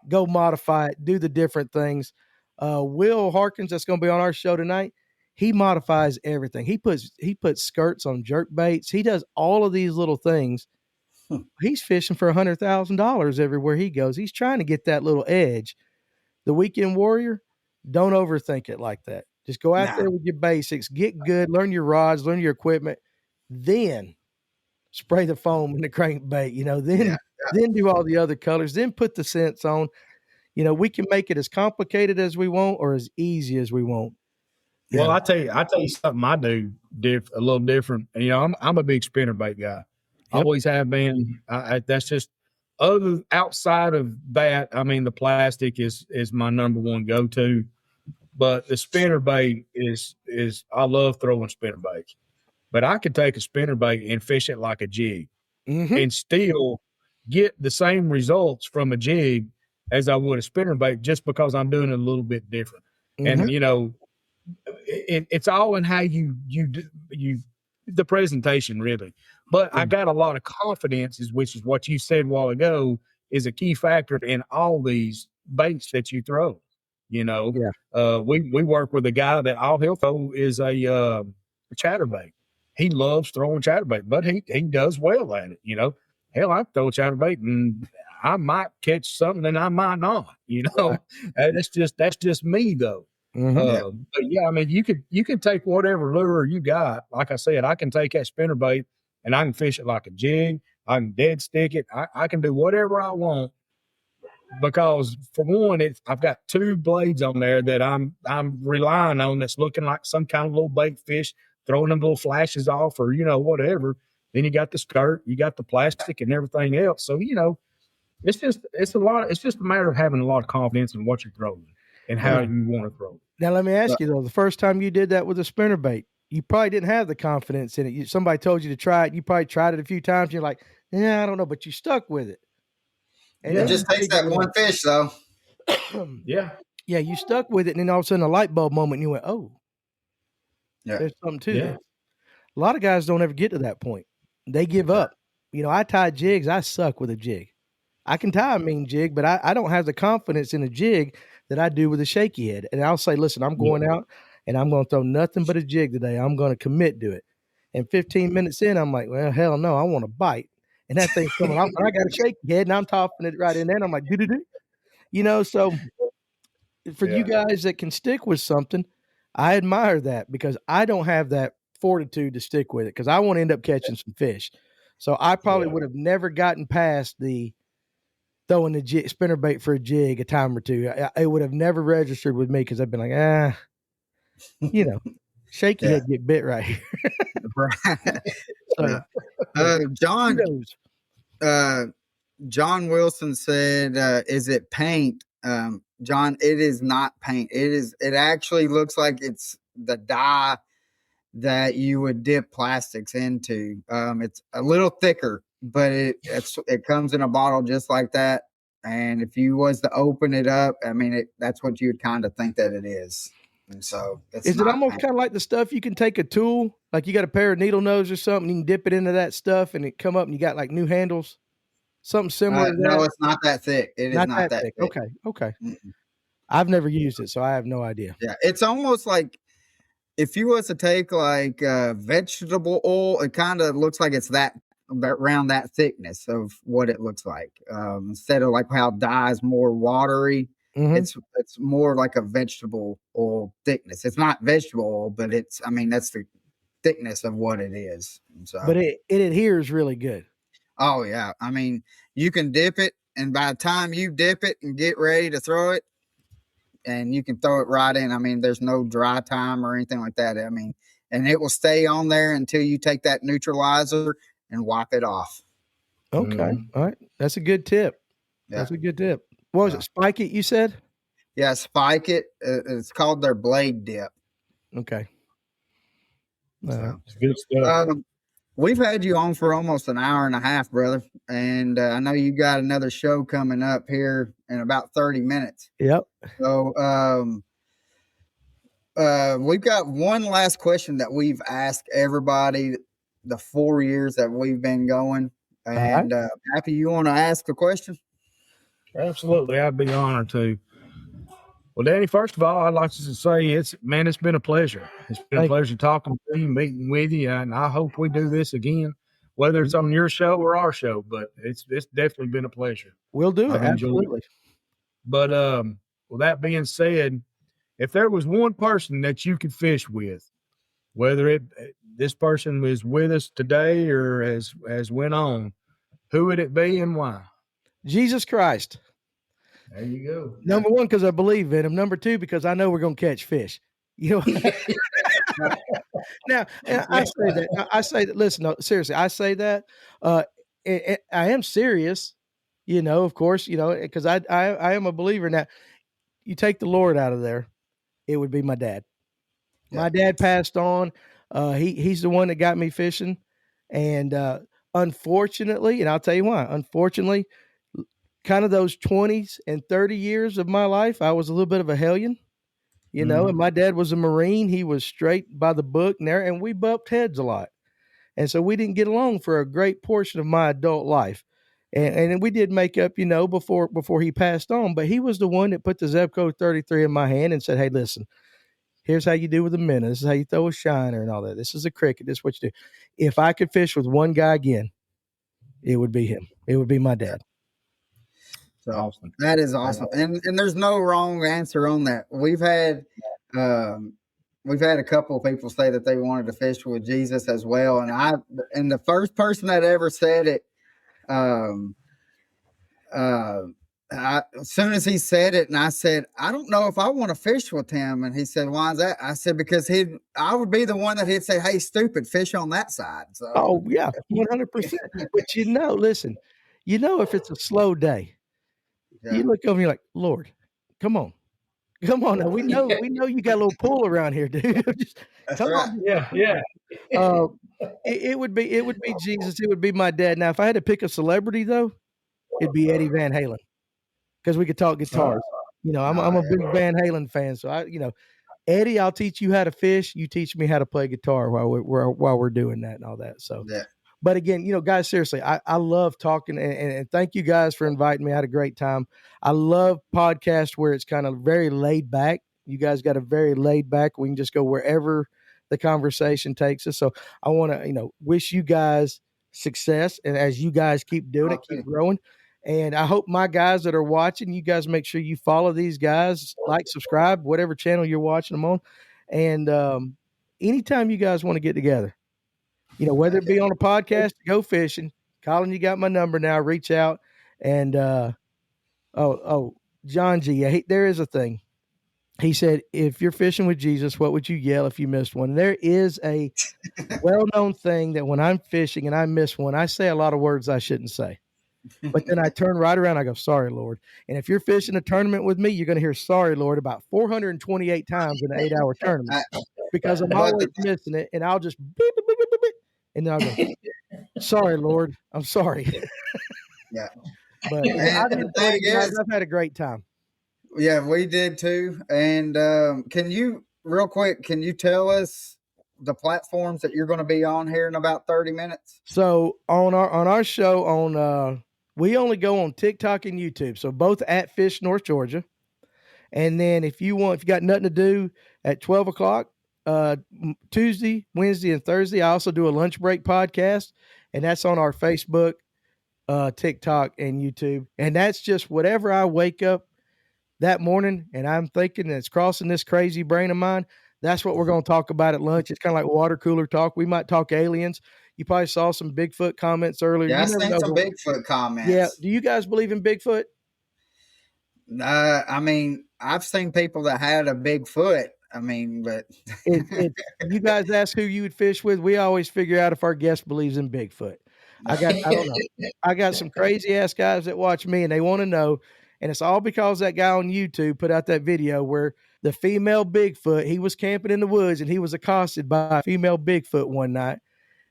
go modify it, do the different things. Will Harkins, that's going to be on our show tonight, he modifies everything. He puts skirts on jerk baits. He does all of these little things. He's fishing for $100,000 everywhere he goes. He's trying to get that little edge. The weekend warrior, don't overthink it like that. Just go out there with your basics, get good, learn your rods, learn your equipment, then spray the foam in the crankbait, then do all the other colors, then put the scents on. We can make it as complicated as we want or as easy as we want. Well, I tell you something I do a little different. I'm a big spinnerbait guy. Yep. Always have been. That's just outside of that. I mean, the plastic is my number one go-to, but the spinnerbait is I love throwing spinnerbaits. But I could take a spinnerbait and fish it like a jig, and still get the same results from a jig as I would a spinnerbait, just because I'm doing it a little bit different. And it's all in how you the presentation, really. But I got a lot of confidence, which is what you said a while ago, is a key factor in all these baits that you throw. We work with a guy that all he'll throw is a chatterbait. He loves throwing chatterbait, but he does well at it. Hell, I throw a chatterbait and I might catch something and I might not. That's just me though. But yeah, I mean, you can take whatever lure you got. Like I said, I can take that spinnerbait and I can fish it like a jig. I can dead stick it. I can do whatever I want, because for one, I've got 2 blades on there that I'm relying on, that's looking like some kind of little bait fish, throwing them little flashes off or whatever. Then you got the skirt, you got the plastic and everything else. So it's just a matter of having a lot of confidence in what you're throwing and how you want to throw it. Now let me ask you though, the first time you did that with a spinnerbait, you probably didn't have the confidence in it. Somebody told you to try it. You probably tried it a few times. You're like, I don't know, but you stuck with it. And it just takes that one fish though. Yeah, you stuck with it, and then all of a sudden a light bulb moment, and you went, "Oh, there's something to this." A lot of guys don't ever get to that point. They give up. I tie jigs. I suck with a jig. I can tie a mean jig, but I don't have the confidence in a jig that I do with a shaky head. And I'll say, listen, I'm going out and I'm going to throw nothing but a jig today. I'm going to commit to it. And 15 minutes in, I'm like, well, hell no, I want to bite. And that thing's coming off, and I got a shaky head, and I'm topping it right in there. And I'm like, do. So for you guys that can stick with something, I admire that, because I don't have that fortitude to stick with it, because I want to end up catching some fish. So I probably would have never gotten past the throwing the spinnerbait for a jig a time or two. It would have never registered with me, because I've been like, shaky head get bit right here. So, John Wilson said, is it paint? John, it is not paint. It actually looks like it's the dye that you would dip plastics into. It's a little thicker, but it comes in a bottle just like that. And if you was to open it up, I mean, that's what you would kind of think that it is. And so is it almost kind of like the stuff you can take a tool, like you got a pair of needle nose or something, you can dip it into that stuff and it come up and you got like new handles, something similar to that? No, it's not that thick. It is not that thick. Okay. Mm-mm. I've never used it, so I have no idea. Yeah, it's almost like if you was to take like vegetable oil, it kind of looks like it's around that thickness of what it looks like. Instead of like how dye is more watery, it's more like a vegetable oil thickness. It's not vegetable oil, but that's the thickness of what it is. So, but it adheres really good. Oh yeah, I mean, you can dip it, and by the time you dip it and get ready to throw it, and you can throw it right in. I mean, there's no dry time or anything like that. I mean, and it will stay on there until you take that neutralizer and wipe it off. Okay. All right. That's a good tip. Yeah. That's a good tip. What was it? Spike it, you said? Yeah, spike it. It's called their blade dip. Okay. It's good stuff. We've had you on for almost an hour and a half, brother. And I know you got another show coming up here in about 30 minutes. Yep. So we've got one last question that we've asked everybody the 4 years that we've been going. And Pappy, you want to ask a question? Absolutely. I'd be honored to. Well, Danny, first of all, I'd like to say it's been a pleasure. It's been a pleasure talking to you, meeting with you, and I hope we do this again, whether it's on your show or our show. But it's definitely been a pleasure. We'll do it, absolutely. But with that being said, if there was one person that you could fish with, whether this person was with us today or as went on, who would it be and why? Jesus Christ. There you go. Number one, because I believe in him. Number two, because I know we're going to catch fish. You know. Now, I say that. Listen, no, seriously, I say that. I am serious. You know, of course, you know, because I am a believer. Now, you take the Lord out of there, it would be my dad. Yeah. My dad passed on. He's the one that got me fishing, and unfortunately, and I'll tell you why. Unfortunately, kind of those 20s and 30 years of my life, I was a little bit of a hellion, you know, and my dad was a Marine. He was straight by the book and we bumped heads a lot. And so we didn't get along for a great portion of my adult life. And we did make up, you know, before he passed on, but he was the one that put the Zebco 33 in my hand and said, hey, listen, here's how you do with a minnow. This is how you throw a shiner and all that. This is a cricket. This is what you do. If I could fish with one guy again, it would be him. It would be my dad. So awesome. That is awesome. And there's no wrong answer on that. We've had a couple of people say that they wanted to fish with Jesus as well. And the first person that ever said it, as soon as he said it, and I said, I don't know if I want to fish with him. And he said, why is that? I said, because I would be the one that he'd say, hey, stupid, fish on that side. So, oh yeah, 100%. But you know, listen, you know, if it's a slow day, you look over and you're like, Lord, come on now. We know you got a little pull around here, dude. Just come on. Yeah. It would be Jesus. It would be my dad. Now, if I had to pick a celebrity though, it'd be Eddie Van Halen, because we could talk guitars. You know, I'm a big Van Halen fan, so Eddie, I'll teach you how to fish. You teach me how to play guitar while we're doing that and all that. So yeah. But again, you know, guys, seriously, I love talking, and thank you guys for inviting me. I had a great time. I love podcasts where it's kind of very laid back. You guys got a very laid back. We can just go wherever the conversation takes us. So I want to, you know, wish you guys success, and as you guys keep doing it, keep growing. And I hope my guys that are watching, you guys make sure you follow these guys, like, subscribe, whatever channel you're watching them on. And anytime you guys want to get together, you know, whether it be on a podcast, go fishing. Colin, you got my number now. Reach out. And John G. There is a thing. He said, if you're fishing with Jesus, what would you yell if you missed one? There is a well-known thing that when I'm fishing and I miss one, I say a lot of words I shouldn't say. But then I turn right around. I go, sorry, Lord. And if you're fishing a tournament with me, you're going to hear sorry, Lord, about 428 times in an 8-hour tournament, because I'm always missing it. And I'll just beep, beep, beep, beep, beep, and then I'll go, sorry, Lord, I'm sorry. Yeah. But I've enjoyed it, guys. I've had a great time. Yeah, we did too. And can you, real quick, can you tell us the platforms that you're going to be on here in about 30 minutes? So on our show we only go on TikTok and YouTube. So both at Fish North Georgia. And then if you got nothing to do at 12 o'clock, Tuesday, Wednesday, and Thursday, I also do a lunch break podcast, and that's on our Facebook, TikTok, and YouTube. And that's just whatever I wake up that morning and I'm thinking and it's crossing this crazy brain of mine. That's what we're going to talk about at lunch. It's kind of like water cooler talk. We might talk aliens. You probably saw some Bigfoot comments earlier. Yeah, I seen some Bigfoot comments. Yeah. Do you guys believe in Bigfoot? I mean, I've seen people that had a Bigfoot. I mean, but you guys ask who you would fish with. We always figure out if our guest believes in Bigfoot. I don't know. I got some crazy ass guys that watch me and they want to know. And it's all because that guy on YouTube put out that video where the female Bigfoot, he was camping in the woods and he was accosted by a female Bigfoot one night.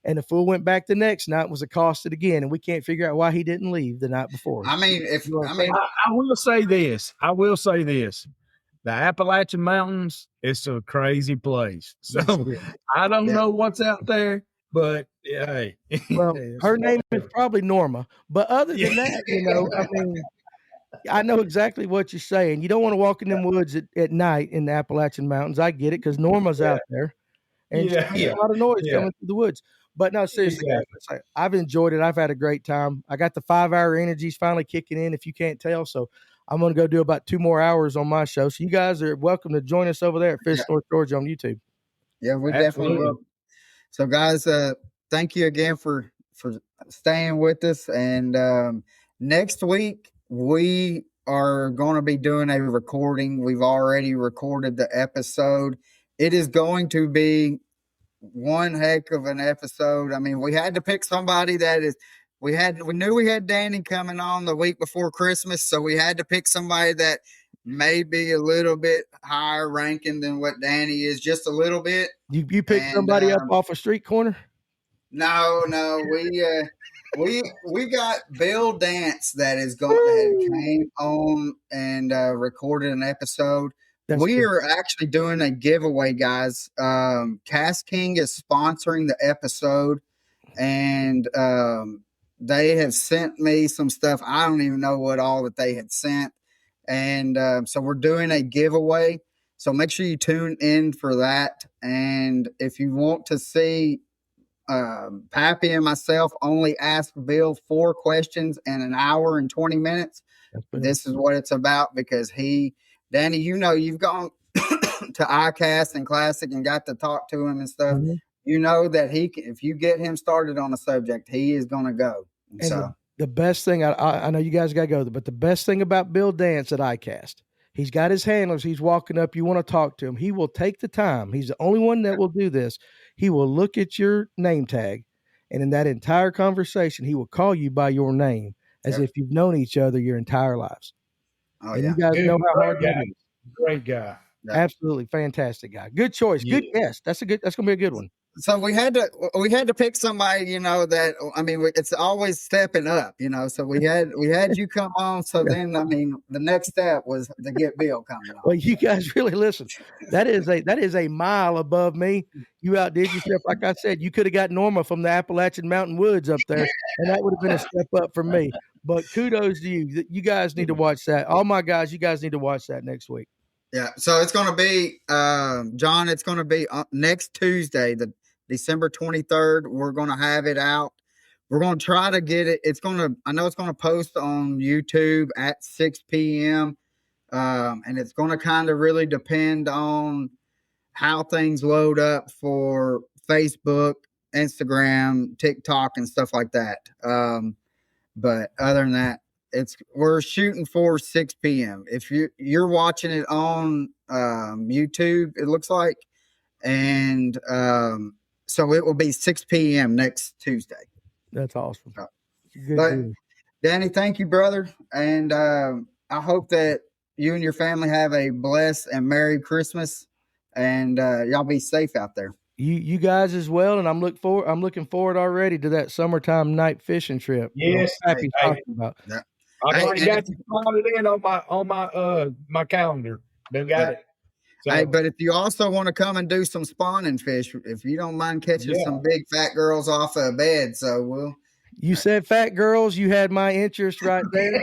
And the fool went back the next night, was accosted again. And we can't figure out why he didn't leave the night before. I mean, I will say this. The Appalachian Mountains, it's a crazy place. So I don't know what's out there, but hey. Well, her name is probably Norma. But other than that, I mean, I know exactly what you're saying. You don't want to walk in them woods at night in the Appalachian Mountains. I get it because Norma's out there. And a lot of noise coming through the woods. But no, seriously, guys, I've enjoyed it. I've had a great time. I got the 5-hour energies finally kicking in, if you can't tell. So I'm going to go do about 2 more hours on my show. So you guys are welcome to join us over there at Fish North Georgia on YouTube. Yeah, we definitely will. So guys, thank you again for staying with us. And next week, we are going to be doing a recording. We've already recorded the episode. It is going to be one heck of an episode. I mean, we had to pick somebody we knew we had Danny coming on the week before Christmas, so we had to pick somebody that may be a little bit higher ranking than what Danny is, just a little bit. You picked somebody up off a street corner? No, we got Bill Dance that came on and recorded an episode. We are actually doing a giveaway, guys. Cast King is sponsoring the episode, and they have sent me some stuff. I don't even know what all that they had sent. And so we're doing a giveaway. So make sure you tune in for that. And if you want to see Pappy and myself only ask Bill 4 questions in an hour and 20 minutes, this is what it's about, because Danny, you've gone to iCast and Classic and got to talk to him and stuff. Mm-hmm. You know that if you get him started on a subject, he is going to go. And so the best thing, I know you guys got to go there, but the best thing about Bill Dance at iCast, he's got his handlers. He's walking up. You want to talk to him. He will take the time. He's the only one that will do this. He will look at your name tag, and in that entire conversation, he will call you by your name as if you've known each other your entire lives. Oh, and you guys know how hard that is. Great guy. Absolutely fantastic guy. Good choice. Good guess. That's going to be a good one. So we had to pick somebody, that, I mean, it's always stepping up, so we had you come on. So then, I mean, the next step was to get Bill coming on. Well, you guys really listen. That is a mile above me. You outdid yourself. Like I said, you could have got Norma from the Appalachian Mountain Woods up there, and that would have been a step up for me. But kudos to you. You guys need to watch that. All my guys, you guys need to watch that next week. Yeah. So it's going to be, John, it's going to be next Tuesday, the December 23rd. We're going to have it out. We're going to try to get it. I know it's going to post on YouTube at 6 p.m. And it's going to kind of really depend on how things load up for Facebook, Instagram, TikTok, and stuff like that. But other than that, we're shooting for 6 p.m. If you're watching it on YouTube, it looks like, and so it will be 6 p.m. next Tuesday. That's awesome. But Danny, thank you, brother, and I hope that you and your family have a blessed and Merry Christmas, and y'all be safe out there. You guys as well, and I'm looking forward already to that summertime night fishing trip. Yes, Happy talking about. Yeah. I already got you slotted in on my calendar. Then got it. So, hey, but if you also want to come and do some spawning fish, if you don't mind catching some big fat girls off a bed, so You said fat girls, you had my interest right there.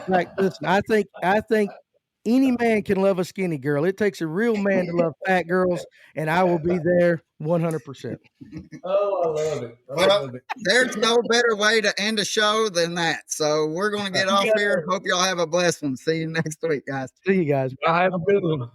Like, listen, I think any man can love a skinny girl. It takes a real man to love fat girls, and I will be there 100%. Oh, I love it. I love it. There's no better way to end a show than that. So we're going to get off here. Hope y'all have a blessed one. See you next week, guys. See you guys. I have a good one.